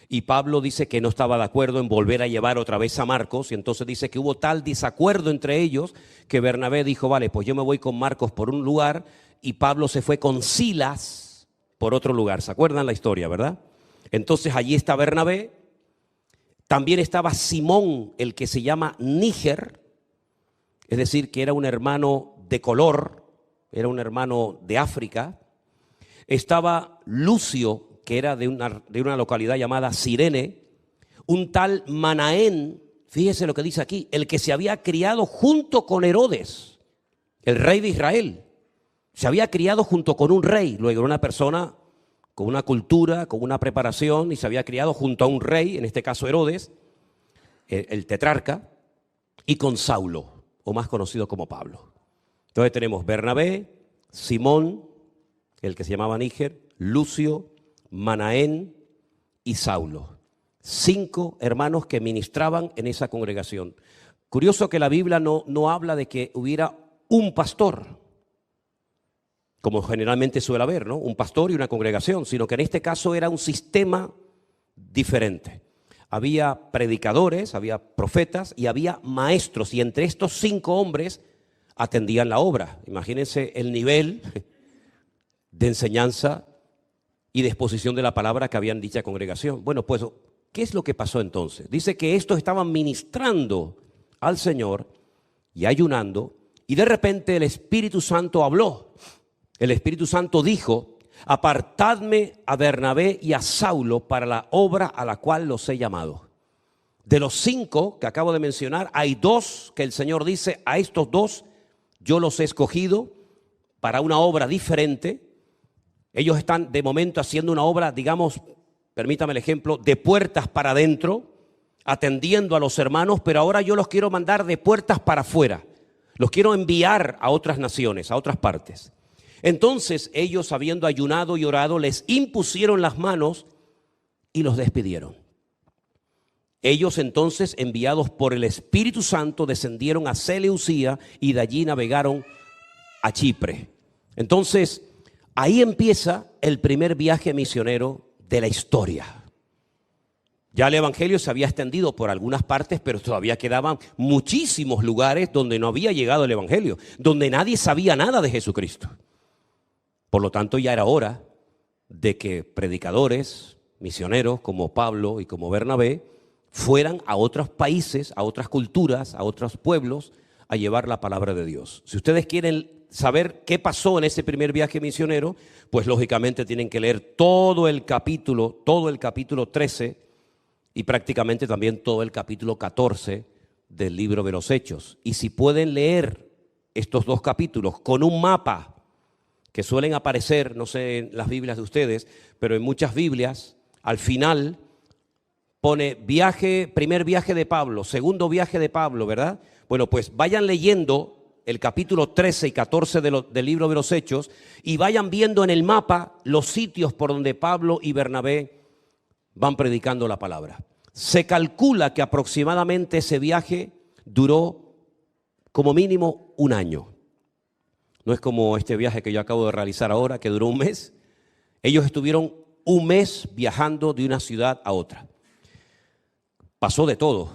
y Pablo dice que no estaba de acuerdo en volver a llevar otra vez a Marcos, y entonces dice que hubo tal desacuerdo entre ellos que Bernabé dijo, vale, pues yo me voy con Marcos por un lugar y Pablo se fue con Silas por otro lugar. ¿Se acuerdan la historia, verdad? Entonces allí está Bernabé, también estaba Simón, el que se llama Níger, es decir, que era un hermano de color, era un hermano de África. Estaba Lucio, que era de una localidad llamada Cirene, un tal Manaén, Fíjese lo que dice aquí, el que se había criado junto con Herodes, el rey de Israel. Se había criado junto con un rey, luego era una persona con una cultura, con una preparación, y se había criado junto a un rey, en este caso Herodes, el tetrarca, y con Saulo, o más conocido como Pablo. Entonces tenemos Bernabé, Simón, el que se llamaba Níger, Lucio, Manaén y Saulo. 5 hermanos que ministraban en esa congregación. Curioso que la Biblia no habla de que hubiera un pastor, como generalmente suele haber, ¿no? Un pastor y una congregación, sino que en este caso era un sistema diferente. Había predicadores, había profetas y había maestros, y entre estos 5 hombres atendían la obra. Imagínense el nivel de enseñanza y de exposición de la palabra que había en dicha congregación. Bueno, pues, ¿qué es lo que pasó entonces? Dice que estos estaban ministrando al Señor y ayunando, y de repente el Espíritu Santo habló. El Espíritu Santo dijo: apartadme a Bernabé y a Saulo para la obra a la cual los he llamado. De los 5 que acabo de mencionar, hay 2 que el Señor dice: a estos 2 yo los he escogido para una obra diferente. Ellos están de momento haciendo una obra, digamos, permítame el ejemplo, de puertas para adentro, atendiendo a los hermanos, pero ahora yo los quiero mandar de puertas para afuera. Los quiero enviar a otras naciones, a otras partes. Entonces ellos, habiendo ayunado y orado, les impusieron las manos y los despidieron. Ellos entonces, enviados por el Espíritu Santo, descendieron a Seleucía y de allí navegaron a Chipre. Entonces, ahí empieza el primer viaje misionero de la historia. Ya el evangelio se había extendido por algunas partes, pero todavía quedaban muchísimos lugares donde no había llegado el evangelio, donde nadie sabía nada de Jesucristo. Por lo tanto, ya era hora de que predicadores, misioneros como Pablo y como Bernabé fueran a otros países, a otras culturas, a otros pueblos a llevar la palabra de Dios. Si ustedes quieren saber qué pasó en ese primer viaje misionero, pues lógicamente tienen que leer todo el capítulo 13 y prácticamente también todo el capítulo 14 del libro de los Hechos. Y si pueden leer estos 2 capítulos con un mapa, que suelen aparecer, no sé en las Biblias de ustedes, pero en muchas Biblias, al final pone primer viaje de Pablo, segundo viaje de Pablo, ¿verdad? Bueno, pues vayan leyendo el capítulo 13 y 14 del libro de los Hechos y vayan viendo en el mapa los sitios por donde Pablo y Bernabé van predicando la palabra. Se calcula que aproximadamente ese viaje duró como mínimo 1 año. No es como este viaje que yo acabo de realizar ahora, que duró 1 mes. Ellos estuvieron 1 mes viajando de una ciudad a otra. Pasó de todo.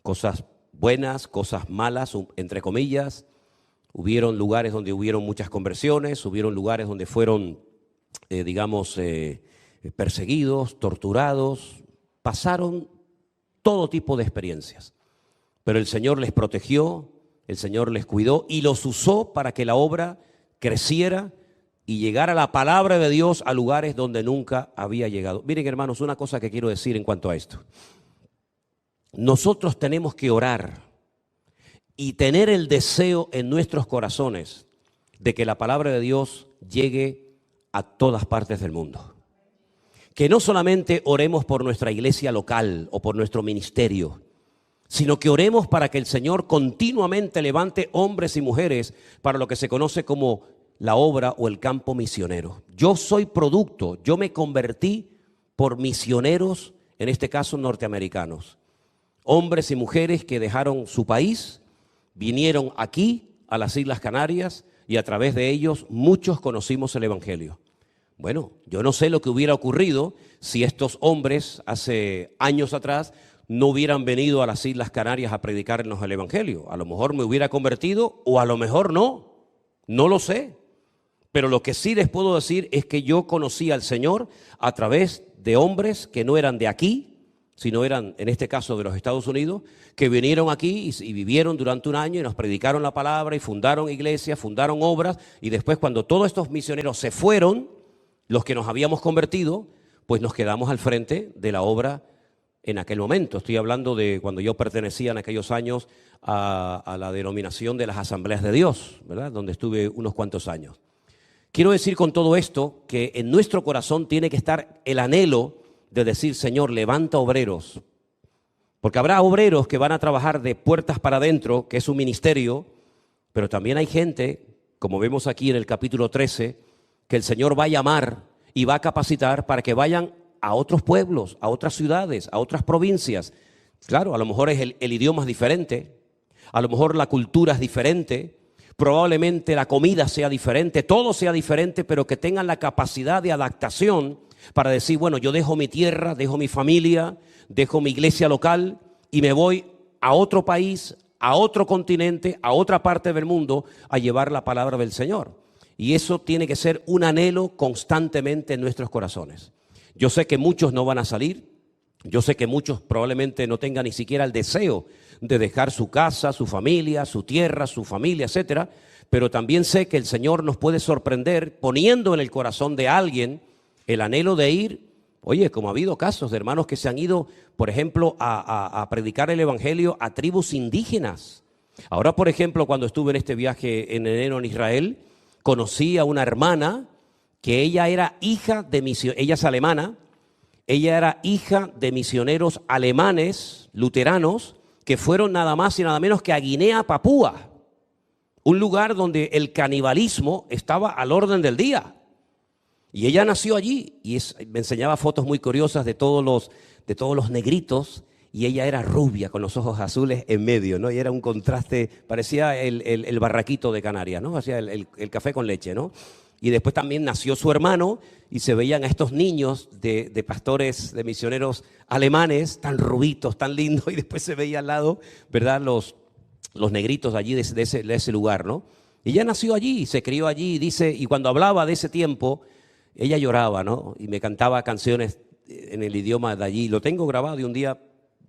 Cosas buenas, cosas malas, entre comillas. Hubieron lugares donde hubieron muchas conversiones, hubieron lugares donde fueron, perseguidos, torturados. Pasaron todo tipo de experiencias. Pero el Señor les protegió, el Señor les cuidó y los usó para que la obra creciera y llegara la palabra de Dios a lugares donde nunca había llegado. Miren, hermanos, una cosa que quiero decir en cuanto a esto. Nosotros tenemos que orar y tener el deseo en nuestros corazones de que la palabra de Dios llegue a todas partes del mundo. Que no solamente oremos por nuestra iglesia local o por nuestro ministerio, sino que oremos para que el Señor continuamente levante hombres y mujeres para lo que se conoce como la obra o el campo misionero. Yo soy producto, yo me convertí por misioneros, en este caso norteamericanos. Hombres y mujeres que dejaron su país, vinieron aquí a las Islas Canarias y a través de ellos muchos conocimos el evangelio. Bueno, yo no sé lo que hubiera ocurrido si estos hombres hace años atrás no hubieran venido a las Islas Canarias a predicarnos el evangelio. A lo mejor me hubiera convertido o a lo mejor no lo sé. Pero lo que sí les puedo decir es que yo conocí al Señor a través de hombres que no eran de aquí, sino eran, en este caso, de los Estados Unidos, que vinieron aquí y vivieron durante 1 año y nos predicaron la palabra y fundaron iglesias, fundaron obras, y después cuando todos estos misioneros se fueron, los que nos habíamos convertido, pues nos quedamos al frente de la obra en aquel momento. Estoy hablando de cuando yo pertenecía en aquellos años a la denominación de las Asambleas de Dios, ¿verdad? Donde estuve unos cuantos años. Quiero decir con todo esto que en nuestro corazón tiene que estar el anhelo de decir, Señor, levanta obreros. Porque habrá obreros que van a trabajar de puertas para adentro, que es un ministerio, pero también hay gente, como vemos aquí en el capítulo 13, que el Señor va a llamar y va a capacitar para que vayan a otros pueblos, a otras ciudades, a otras provincias. Claro, a lo mejor es el idioma es diferente, a lo mejor la cultura es diferente, probablemente la comida sea diferente, todo sea diferente, pero que tengan la capacidad de adaptación para decir, bueno, yo dejo mi tierra, dejo mi familia, dejo mi iglesia local y me voy a otro país, a otro continente, a otra parte del mundo a llevar la palabra del Señor. Y eso tiene que ser un anhelo constantemente en nuestros corazones. Yo sé que muchos no van a salir, yo sé que muchos probablemente no tengan ni siquiera el deseo de dejar su casa, su familia, su tierra, su familia, etcétera, pero también sé que el Señor nos puede sorprender poniendo en el corazón de alguien el anhelo de ir. Oye, como ha habido casos de hermanos que se han ido, por ejemplo, a predicar el evangelio a tribus indígenas. Ahora, por ejemplo, cuando estuve en este viaje en enero en Israel, conocí a una hermana que ella era hija de misioneros, ella es alemana, ella era hija de misioneros alemanes, luteranos, que fueron nada más y nada menos que a Guinea, Papúa, un lugar donde el canibalismo estaba al orden del día. Y ella nació allí y me enseñaba fotos muy curiosas de todos los negritos, y ella era rubia con los ojos azules en medio, ¿no? Y era un contraste, parecía el barraquito de Canarias, ¿no? Hacía el café con leche, ¿no? Y después también nació su hermano y se veían a estos niños de pastores, de misioneros alemanes, tan rubitos, tan lindos, y después se veía al lado, ¿verdad? Los negritos allí de ese lugar, ¿no? Y ella nació allí, se crió allí, y cuando hablaba de ese tiempo, ella lloraba, ¿no? Y me cantaba canciones en el idioma de allí. Lo tengo grabado y un día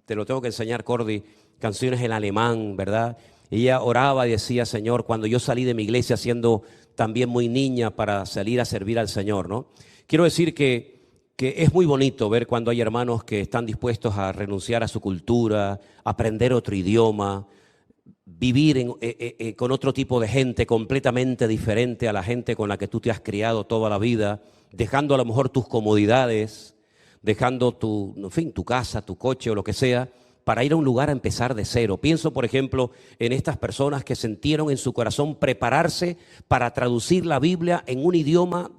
te lo tengo que enseñar, Cordy, canciones en alemán, ¿verdad? Ella oraba y decía, Señor, cuando yo salí de mi iglesia siendo también muy niña para salir a servir al Señor, ¿no? Quiero decir que es muy bonito ver cuando hay hermanos que están dispuestos a renunciar a su cultura, aprender otro idioma, vivir con otro tipo de gente completamente diferente a la gente con la que tú te has criado toda la vida, dejando a lo mejor tus comodidades, dejando tu casa, tu coche o lo que sea, para ir a un lugar a empezar de cero. Pienso, por ejemplo, en estas personas que sintieron en su corazón prepararse para traducir la Biblia en un idioma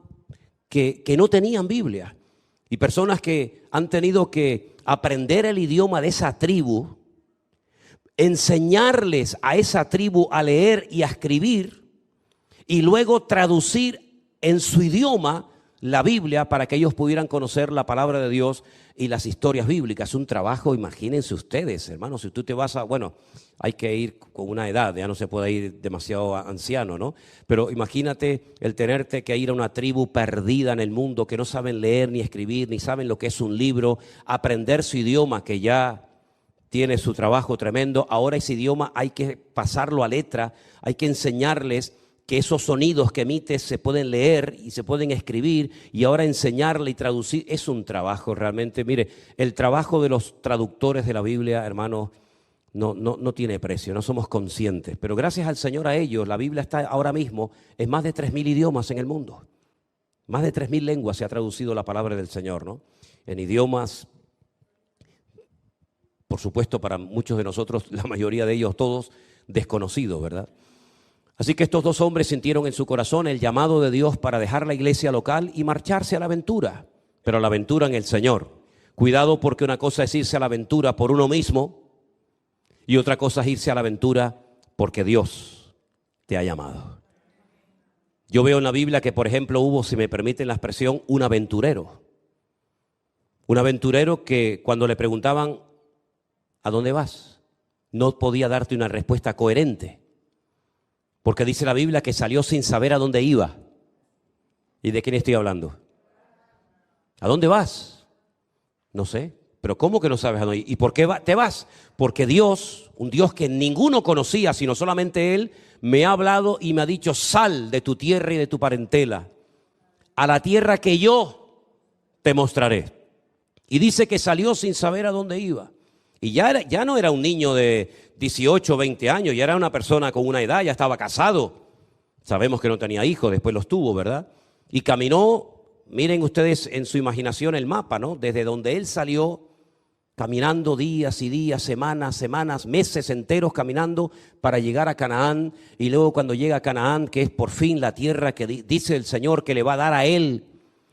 que no tenían Biblia. Y personas que han tenido que aprender el idioma de esa tribu, enseñarles a esa tribu a leer y a escribir, y luego traducir en su idioma la Biblia para que ellos pudieran conocer la palabra de Dios y las historias bíblicas. Un trabajo, imagínense ustedes, hermanos, si tú te vas bueno, hay que ir con una edad, ya no se puede ir demasiado anciano, ¿no? Pero imagínate el tenerte que ir a una tribu perdida en el mundo, que no saben leer ni escribir, ni saben lo que es un libro, aprender su idioma, que ya tiene su trabajo tremendo. Ahora ese idioma hay que pasarlo a letra, hay que enseñarles que esos sonidos que emites se pueden leer y se pueden escribir, y ahora enseñarle y traducir es un trabajo realmente. Mire, el trabajo de los traductores de la Biblia, hermanos, no tiene precio, no somos conscientes, pero gracias al Señor a ellos, la Biblia está ahora mismo en más de 3.000 idiomas en el mundo. Más de 3.000 lenguas se ha traducido la palabra del Señor, ¿no? En idiomas, por supuesto, para muchos de nosotros, la mayoría de ellos todos desconocidos, ¿verdad? Así que estos dos hombres sintieron en su corazón el llamado de Dios para dejar la iglesia local y marcharse a la aventura, pero a la aventura en el Señor. Cuidado, porque una cosa es irse a la aventura por uno mismo y otra cosa es irse a la aventura porque Dios te ha llamado. Yo veo en la Biblia que, por ejemplo, hubo, si me permiten la expresión, un aventurero. Un aventurero que cuando le preguntaban ¿a dónde vas?, no podía darte una respuesta coherente. Porque dice la Biblia que salió sin saber a dónde iba. ¿Y de quién estoy hablando? ¿A dónde vas? No sé. ¿Pero cómo que no sabes a dónde? ¿Y por qué te vas? Porque Dios, un Dios que ninguno conocía, sino solamente Él, me ha hablado y me ha dicho, sal de tu tierra y de tu parentela, a la tierra que yo te mostraré. Y dice que salió sin saber a dónde iba. Y ya no era un niño de 18 o 20 años, ya era una persona con una edad, ya estaba casado. Sabemos que no tenía hijos, después los tuvo, ¿verdad? Y caminó, miren ustedes en su imaginación el mapa, ¿no? Desde donde él salió, caminando días y días, semanas, meses enteros caminando para llegar a Canaán. Y luego cuando llega a Canaán, que es por fin la tierra que dice el Señor que le va a dar a él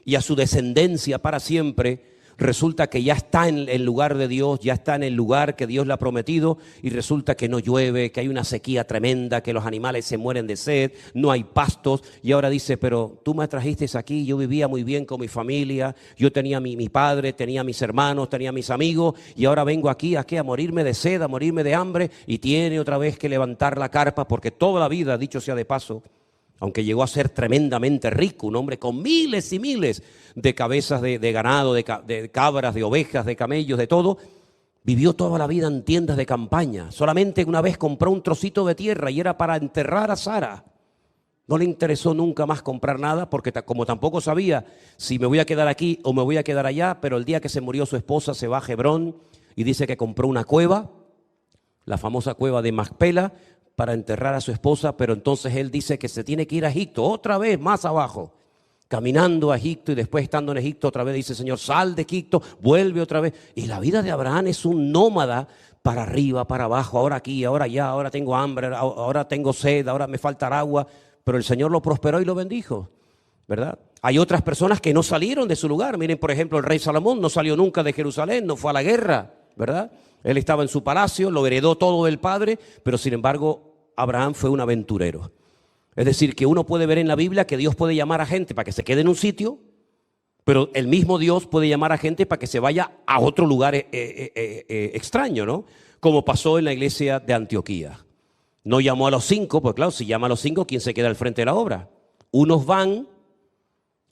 y a su descendencia para siempre, resulta que ya está en el lugar de Dios, ya está en el lugar que Dios le ha prometido, y resulta que no llueve, que hay una sequía tremenda, que los animales se mueren de sed, no hay pastos. Y ahora dice, pero tú me trajiste aquí, yo vivía muy bien con mi familia, yo tenía mi padre, tenía mis hermanos, tenía mis amigos, y ahora vengo aquí a morirme de sed, a morirme de hambre, y tiene otra vez que levantar la carpa, porque toda la vida, dicho sea de paso, aunque llegó a ser tremendamente rico, un hombre con miles y miles de cabezas de ganado, de cabras, de ovejas, de camellos, de todo, vivió toda la vida en tiendas de campaña. Solamente una vez compró un trocito de tierra y era para enterrar a Sara. No le interesó nunca más comprar nada, porque como tampoco sabía si me voy a quedar aquí o me voy a quedar allá, pero el día que se murió su esposa se va a Hebrón y dice que compró una cueva, la famosa cueva de Macpela, para enterrar a su esposa. Pero entonces él dice que se tiene que ir a Egipto, otra vez más abajo, caminando a Egipto, y después estando en Egipto otra vez dice, Señor, sal de Egipto, vuelve otra vez. Y la vida de Abraham es un nómada, para arriba, para abajo, ahora aquí, ahora allá, ahora tengo hambre, ahora tengo sed, ahora me falta agua. Pero el Señor lo prosperó y lo bendijo, ¿verdad? Hay otras personas que no salieron de su lugar. Miren, por ejemplo, el rey Salomón no salió nunca de Jerusalén, no fue a la guerra, ¿verdad? Él estaba en su palacio, lo heredó todo del padre, pero sin embargo Abraham fue un aventurero. Es decir, que uno puede ver en la Biblia que Dios puede llamar a gente para que se quede en un sitio, pero el mismo Dios puede llamar a gente para que se vaya a otro lugar extraño, ¿no? Como pasó en la iglesia de Antioquía. No llamó a los 5, pues claro, si llama a los 5, ¿quién se queda al frente de la obra? Unos van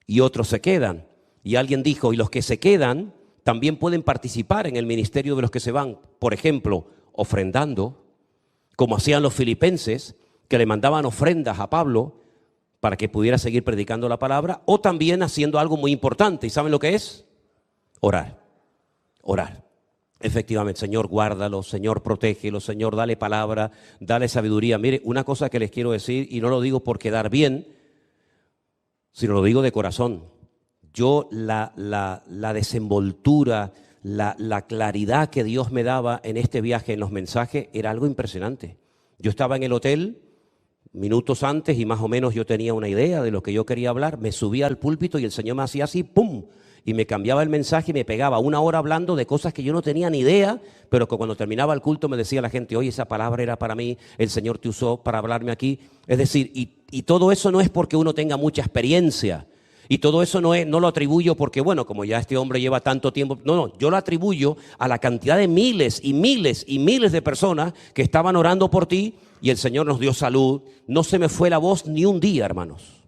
y otros se quedan. Y alguien dijo, y los que se quedan también pueden participar en el ministerio de los que se van. Por ejemplo, ofrendando, como hacían los filipenses, que le mandaban ofrendas a Pablo para que pudiera seguir predicando la palabra, o también haciendo algo muy importante. ¿Y saben lo que es? Orar. Orar. Efectivamente, Señor, guárdalo, Señor, protégelo, Señor, dale palabra, dale sabiduría. Mire, una cosa que les quiero decir, y no lo digo por quedar bien, sino lo digo de corazón. Yo la desenvoltura, la claridad que Dios me daba en este viaje, en los mensajes, era algo impresionante. Yo estaba en el hotel minutos antes y más o menos yo tenía una idea de lo que yo quería hablar. Me subía al púlpito y el Señor me hacía así, ¡pum!, y me cambiaba el mensaje y me pegaba una hora hablando de cosas que yo no tenía ni idea, pero que cuando terminaba el culto me decía la gente, oye, esa palabra era para mí, el Señor te usó para hablarme aquí. Es decir, y todo eso no es porque uno tenga mucha experiencia, y todo eso no lo atribuyo porque, bueno, como ya este hombre lleva tanto tiempo, no, yo lo atribuyo a la cantidad de miles y miles y miles de personas que estaban orando por ti, y el Señor nos dio salud. No se me fue la voz ni un día, hermanos,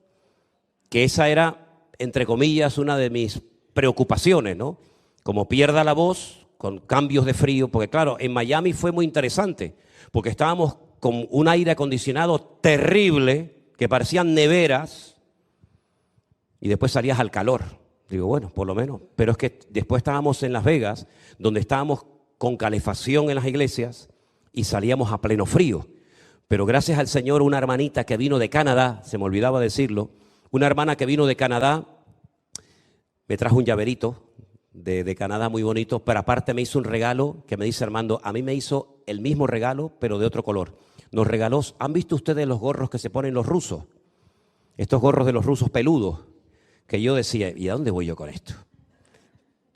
que esa era, entre comillas, una de mis preocupaciones, ¿no? Como pierda la voz con cambios de frío, porque claro, en Miami fue muy interesante, porque estábamos con un aire acondicionado terrible, que parecían neveras, y después salías al calor. Digo, bueno, por lo menos. Pero es que después estábamos en Las Vegas, donde estábamos con calefacción en las iglesias, y salíamos a pleno frío. Pero gracias al Señor, una hermanita que vino de Canadá, se me olvidaba decirlo, una hermana que vino de Canadá, me trajo un llaverito de Canadá muy bonito, pero aparte me hizo un regalo que me dice Armando, a mí me hizo el mismo regalo, pero de otro color. Nos regaló, ¿han visto ustedes los gorros que se ponen los rusos? Estos gorros de los rusos peludos, que yo decía, ¿y a dónde voy yo con esto?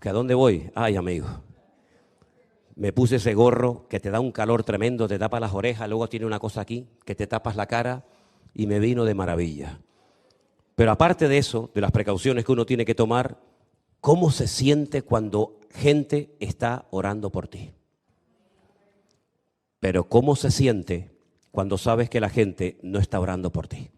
¿Que a dónde voy? Ay, amigo. Me puse ese gorro que te da un calor tremendo, te tapa las orejas, luego tiene una cosa aquí, que te tapas la cara, y me vino de maravilla. Pero aparte de eso, de las precauciones que uno tiene que tomar, ¿cómo se siente cuando gente está orando por ti? Pero ¿cómo se siente cuando sabes que la gente no está orando por ti?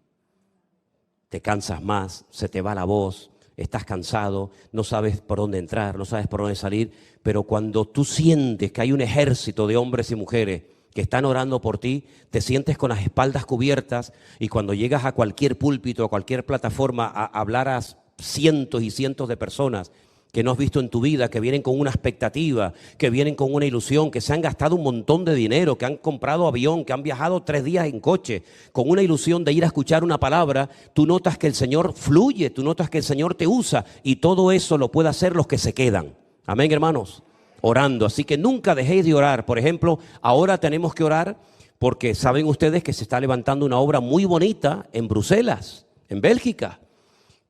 Te cansas más, se te va la voz, estás cansado, no sabes por dónde entrar, no sabes por dónde salir, pero cuando tú sientes que hay un ejército de hombres y mujeres que están orando por ti, te sientes con las espaldas cubiertas, y cuando llegas a cualquier púlpito, a cualquier plataforma, a hablar a cientos y cientos de personas que no has visto en tu vida, que vienen con una expectativa, que vienen con una ilusión, que se han gastado un montón de dinero, que han comprado avión, que han viajado 3 días en coche, con una ilusión de ir a escuchar una palabra, tú notas que el Señor fluye, tú notas que el Señor te usa, y todo eso lo puede hacer los que se quedan. Amén, hermanos, orando. Así que nunca dejéis de orar. Por ejemplo, ahora tenemos que orar porque saben ustedes que se está levantando una obra muy bonita en Bruselas, en Bélgica,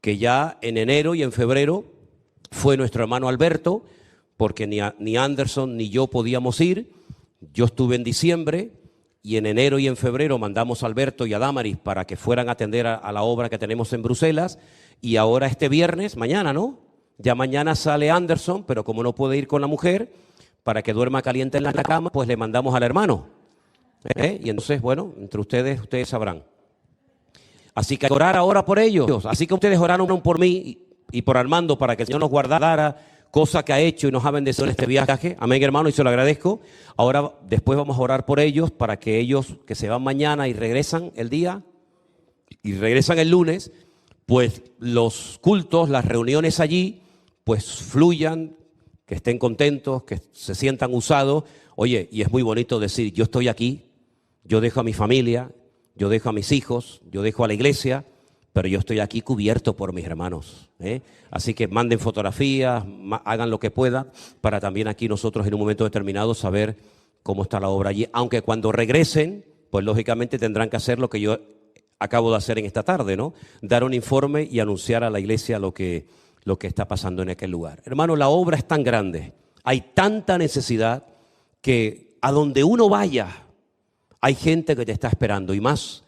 que ya en enero y en febrero fue nuestro hermano Alberto, porque ni Anderson ni yo podíamos ir. Yo estuve en diciembre y en enero y en febrero mandamos a Alberto y a Damaris para que fueran a atender a la obra que tenemos en Bruselas. Y ahora este viernes, mañana, ¿no? Ya mañana sale Anderson, pero como no puede ir con la mujer, para que duerma caliente en la cama, pues le mandamos al hermano. Y entonces, bueno, entre ustedes sabrán. Así que orar ahora por ellos. Así que ustedes oraron por mí y por Armando para que el Señor nos guardara, cosa que ha hecho y nos ha bendecido en este viaje. Amén, hermano, y se lo agradezco. Ahora, después vamos a orar por ellos para que ellos que se van mañana y regresan el día y regresan el lunes, pues los cultos, las reuniones allí, pues fluyan, que estén contentos, que se sientan usados. Oye, y es muy bonito decir, yo estoy aquí, yo dejo a mi familia, yo dejo a mis hijos, yo dejo a la iglesia, pero yo estoy aquí cubierto por mis hermanos. Así que manden fotografías, hagan lo que puedan, para también aquí nosotros en un momento determinado saber cómo está la obra allí. Aunque cuando regresen, pues lógicamente tendrán que hacer lo que yo acabo de hacer en esta tarde, ¿no? Dar un informe y anunciar a la iglesia lo que está pasando en aquel lugar. Hermano, la obra es tan grande, hay tanta necesidad que a donde uno vaya, hay gente que te está esperando y más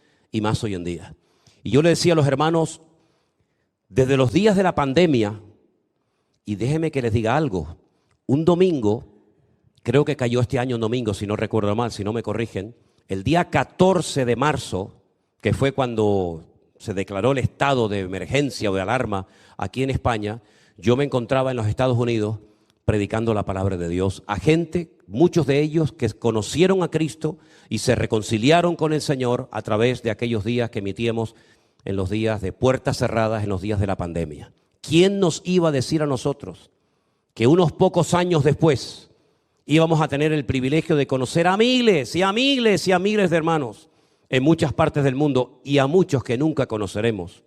hoy en día. Y yo le decía a los hermanos, desde los días de la pandemia, y déjenme que les diga algo, un domingo, creo que cayó este año un domingo, si no recuerdo mal, si no me corrigen, el día 14 de marzo, que fue cuando se declaró el estado de emergencia o de alarma aquí en España, yo me encontraba en los Estados Unidos predicando la palabra de Dios a gente, muchos de ellos que conocieron a Cristo y se reconciliaron con el Señor a través de aquellos días que emitíamos en los días de puertas cerradas, en los días de la pandemia. ¿Quién nos iba a decir a nosotros que unos pocos años después íbamos a tener el privilegio de conocer a miles y a miles y a miles de hermanos en muchas partes del mundo y a muchos que nunca conoceremos?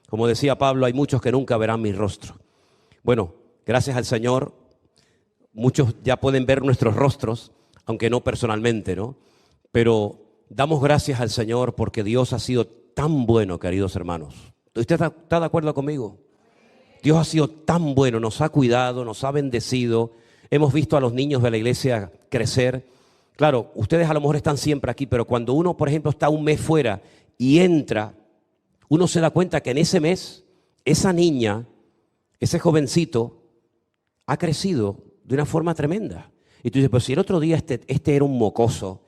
Como decía Pablo, hay muchos que nunca verán mi rostro. Bueno, gracias al Señor, muchos ya pueden ver nuestros rostros, aunque no personalmente, ¿no? Pero damos gracias al Señor porque Dios ha sido tan bueno, queridos hermanos. ¿Usted está de acuerdo conmigo? Dios ha sido tan bueno, nos ha cuidado, nos ha bendecido. Hemos visto a los niños de la iglesia crecer. Claro, ustedes a lo mejor están siempre aquí, pero cuando uno, por ejemplo, está un mes fuera y entra, uno se da cuenta que en ese mes, esa niña, ese jovencito, ha crecido de una forma tremenda. Y tú dices, pues si el otro día este era un mocoso,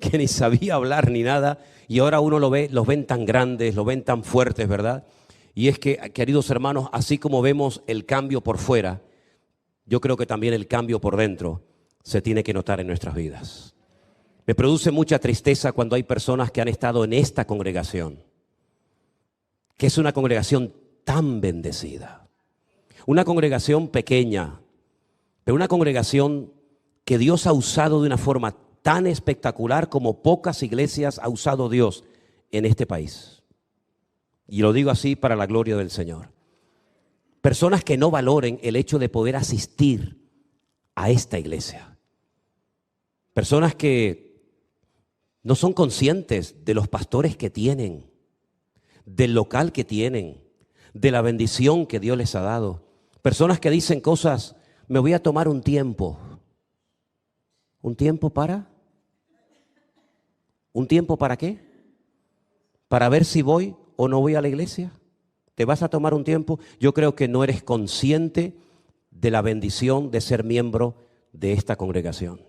que ni sabía hablar ni nada, y ahora uno los ven tan grandes, los ven tan fuertes, ¿verdad? Y es que, queridos hermanos, así como vemos el cambio por fuera, yo creo que también el cambio por dentro se tiene que notar en nuestras vidas. Me produce mucha tristeza cuando hay personas que han estado en esta congregación, que es una congregación tan bendecida, una congregación pequeña, pero una congregación que Dios ha usado de una forma tan espectacular como pocas iglesias ha usado Dios en este país. Y lo digo así para la gloria del Señor. Personas que no valoren el hecho de poder asistir a esta iglesia. Personas que no son conscientes de los pastores que tienen, del local que tienen, de la bendición que Dios les ha dado. Personas que dicen cosas, me voy a tomar un tiempo. ¿Un tiempo para? ¿Un tiempo para qué? ¿Para ver si voy o no voy a la iglesia? ¿Te vas a tomar un tiempo? Yo creo que no eres consciente de la bendición de ser miembro de esta congregación.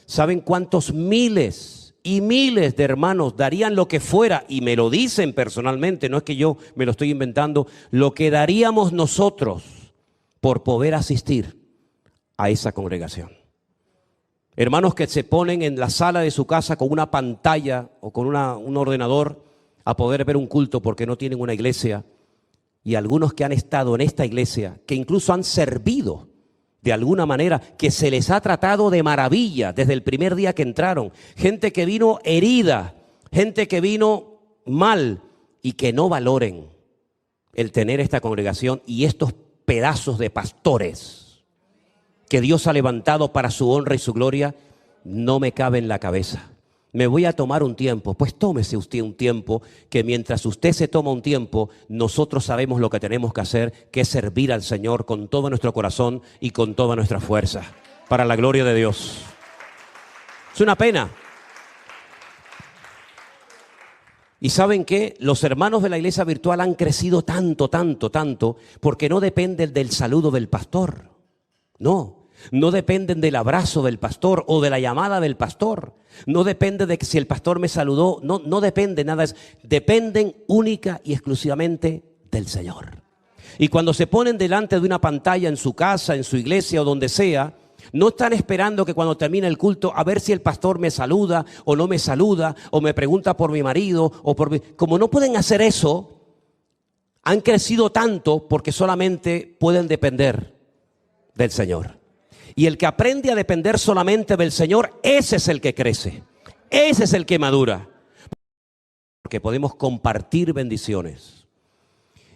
¿Saben cuántos miles y miles de hermanos darían lo que fuera? Y me lo dicen personalmente, no es que yo me lo estoy inventando, lo que daríamos nosotros por poder asistir a esa congregación. Hermanos que se ponen en la sala de su casa con una pantalla o con un ordenador a poder ver un culto porque no tienen una iglesia Y algunos que han estado en esta iglesia, que incluso han servido de alguna manera, que se les ha tratado de maravilla desde el primer día que entraron. Gente que vino herida, gente que vino mal y que no valoren el tener esta congregación y estos pedazos de pastores que Dios ha levantado para su honra y su gloria, no me cabe en la cabeza. Me voy a tomar un tiempo. Pues tómese usted un tiempo, que mientras usted se toma un tiempo, nosotros sabemos lo que tenemos que hacer, que es servir al Señor con todo nuestro corazón y con toda nuestra fuerza, para la gloria de Dios. Es una pena. ¿Y saben qué? Los hermanos de la iglesia virtual han crecido tanto, porque no dependen del saludo del pastor. No dependen del abrazo del pastor o de la llamada del pastor. No depende de que si el pastor me saludó. No depende nada. Dependen única y exclusivamente del Señor. Y cuando se ponen delante de una pantalla en su casa, en su iglesia o donde sea, no están esperando que cuando termine el culto a ver si el pastor me saluda o no me saluda o me pregunta por mi marido o por mi... Como no pueden hacer eso, han crecido tanto porque solamente pueden depender del Señor. Y el que aprende a depender solamente del Señor, ese es el que crece, ese es el que madura. Porque podemos compartir bendiciones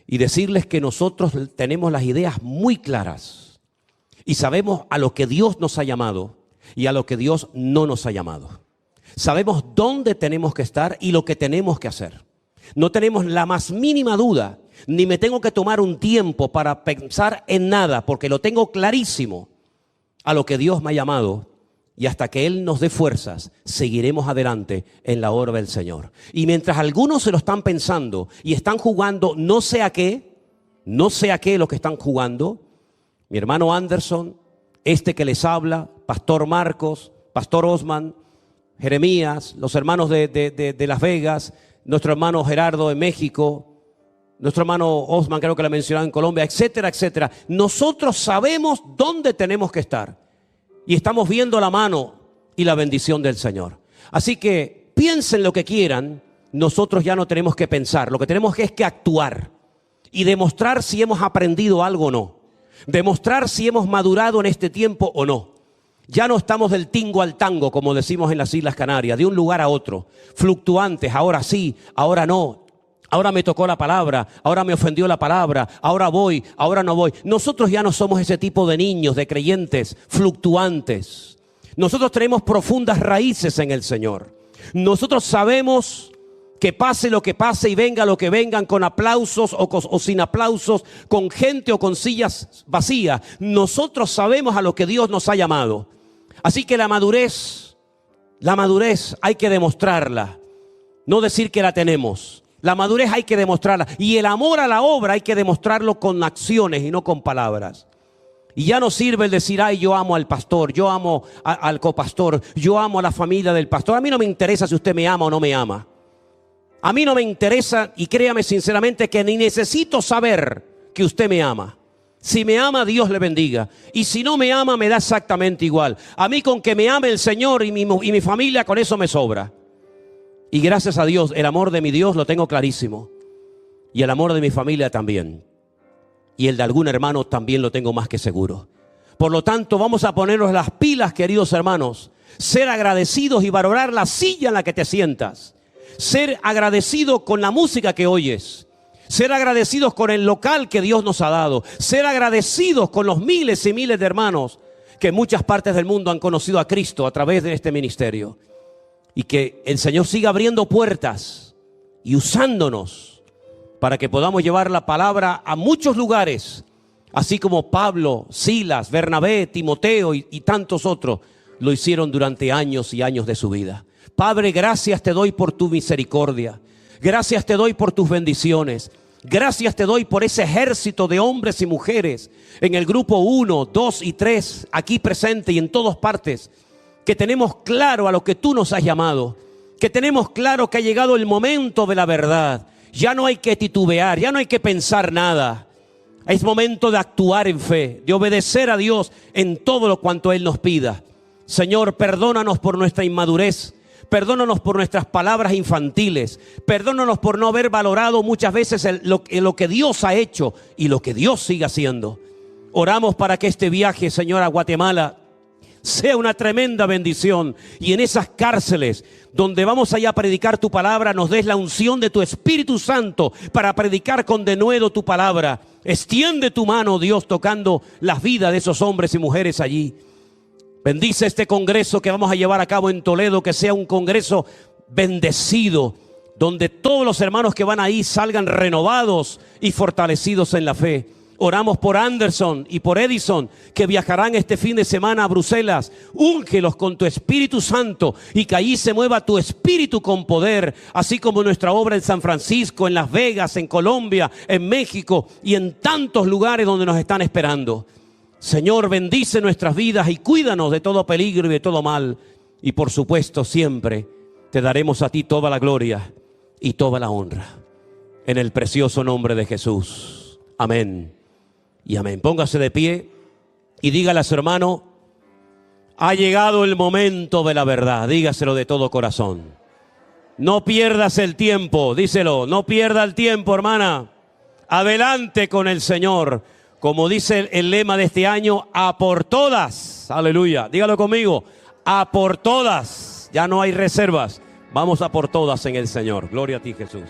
y decirles que nosotros tenemos las ideas muy claras y sabemos a lo que Dios nos ha llamado y a lo que Dios no nos ha llamado. Sabemos dónde tenemos que estar y lo que tenemos que hacer. No tenemos la más mínima duda, ni me tengo que tomar un tiempo para pensar en nada, porque lo tengo clarísimo. A lo que Dios me ha llamado, y hasta que Él nos dé fuerzas, seguiremos adelante en la obra del Señor. Y mientras algunos se lo están pensando y están jugando no sé a qué lo que están jugando, mi hermano Anderson, este que les habla, Pastor Marcos, Pastor Osman, Jeremías, los hermanos de Las Vegas, nuestro hermano Gerardo en México, nuestro hermano Osman, creo que lo mencionado en Colombia, etcétera, etcétera. Nosotros sabemos dónde tenemos que estar y estamos viendo la mano y la bendición del Señor. Así que piensen lo que quieran, nosotros ya no tenemos que pensar. Lo que tenemos es que actuar y demostrar si hemos aprendido algo o no. Demostrar si hemos madurado en este tiempo o no. Ya no estamos del tingo al tango, como decimos en las Islas Canarias, de un lugar a otro, fluctuantes, ahora sí, ahora no. Ahora me tocó la palabra, ahora me ofendió la palabra, ahora voy, ahora no voy. Nosotros ya no somos ese tipo de niños, de creyentes fluctuantes. Nosotros tenemos profundas raíces en el Señor. Nosotros sabemos que pase lo que pase y venga lo que vengan, con aplausos o sin aplausos, con gente o con sillas vacías. Nosotros sabemos a lo que Dios nos ha llamado. Así que la madurez hay que demostrarla, no decir que la tenemos. La madurez hay que demostrarla. Y el amor a la obra hay que demostrarlo con acciones y no con palabras. Y ya no sirve el decir, ay, yo amo al pastor, yo amo al copastor, yo amo a la familia del pastor. A mí no me interesa si usted me ama o no me ama. A mí no me interesa, y créame sinceramente que ni necesito saber que usted me ama. Si me ama, Dios le bendiga. Y si no me ama, me da exactamente igual. A mí con que me ame el Señor y mi familia, con eso me sobra. Y gracias a Dios, el amor de mi Dios lo tengo clarísimo. Y el amor de mi familia también. Y el de algún hermano también lo tengo más que seguro. Por lo tanto, vamos a ponernos las pilas, queridos hermanos. Ser agradecidos y valorar la silla en la que te sientas. Ser agradecido con la música que oyes. Ser agradecidos con el local que Dios nos ha dado. Ser agradecidos con los miles y miles de hermanos que en muchas partes del mundo han conocido a Cristo a través de este ministerio. Y que el Señor siga abriendo puertas y usándonos para que podamos llevar la palabra a muchos lugares, así como Pablo, Silas, Bernabé, Timoteo y tantos otros lo hicieron durante años y años de su vida. Padre, gracias te doy por tu misericordia. Gracias te doy por tus bendiciones. Gracias te doy por ese ejército de hombres y mujeres en el grupo 1, 2 y 3, aquí presente y en todas partes, que tenemos claro a lo que tú nos has llamado, que tenemos claro que ha llegado el momento de la verdad. Ya no hay que titubear, ya no hay que pensar nada. Es momento de actuar en fe, de obedecer a Dios en todo lo cuanto Él nos pida. Señor, perdónanos por nuestra inmadurez, Perdónanos por nuestras palabras infantiles. Perdónanos por no haber valorado muchas veces lo que Dios ha hecho y lo que Dios sigue haciendo. Oramos para que este viaje, Señor, a Guatemala sea una tremenda bendición, y en esas cárceles donde vamos allá a predicar tu palabra, nos des la unción de tu Espíritu Santo para predicar con denuedo tu palabra. Extiende tu mano, Dios, tocando las vidas de esos hombres y mujeres allí. Bendice este congreso que vamos a llevar a cabo en Toledo, que sea un congreso bendecido, donde todos los hermanos que van ahí salgan renovados y fortalecidos en la fe. Oramos por Anderson y por Edison, que viajarán este fin de semana a Bruselas. Úngelos con tu Espíritu Santo y que allí se mueva tu Espíritu con poder, así como nuestra obra en San Francisco, en Las Vegas, en Colombia, en México y en tantos lugares donde nos están esperando. Señor, bendice nuestras vidas y cuídanos de todo peligro y de todo mal. Y por supuesto, siempre te daremos a ti toda la gloria y toda la honra. En el precioso nombre de Jesús. Amén. Y amén. Póngase de pie y dígale a su hermano: ha llegado el momento de la verdad. Dígaselo de todo corazón. No pierdas el tiempo, díselo. No pierda el tiempo, hermana. Adelante con el Señor. Como dice el lema de este año, a por todas. Aleluya. Dígalo conmigo. A por todas. Ya no hay reservas. Vamos a por todas en el Señor. Gloria a ti, Jesús.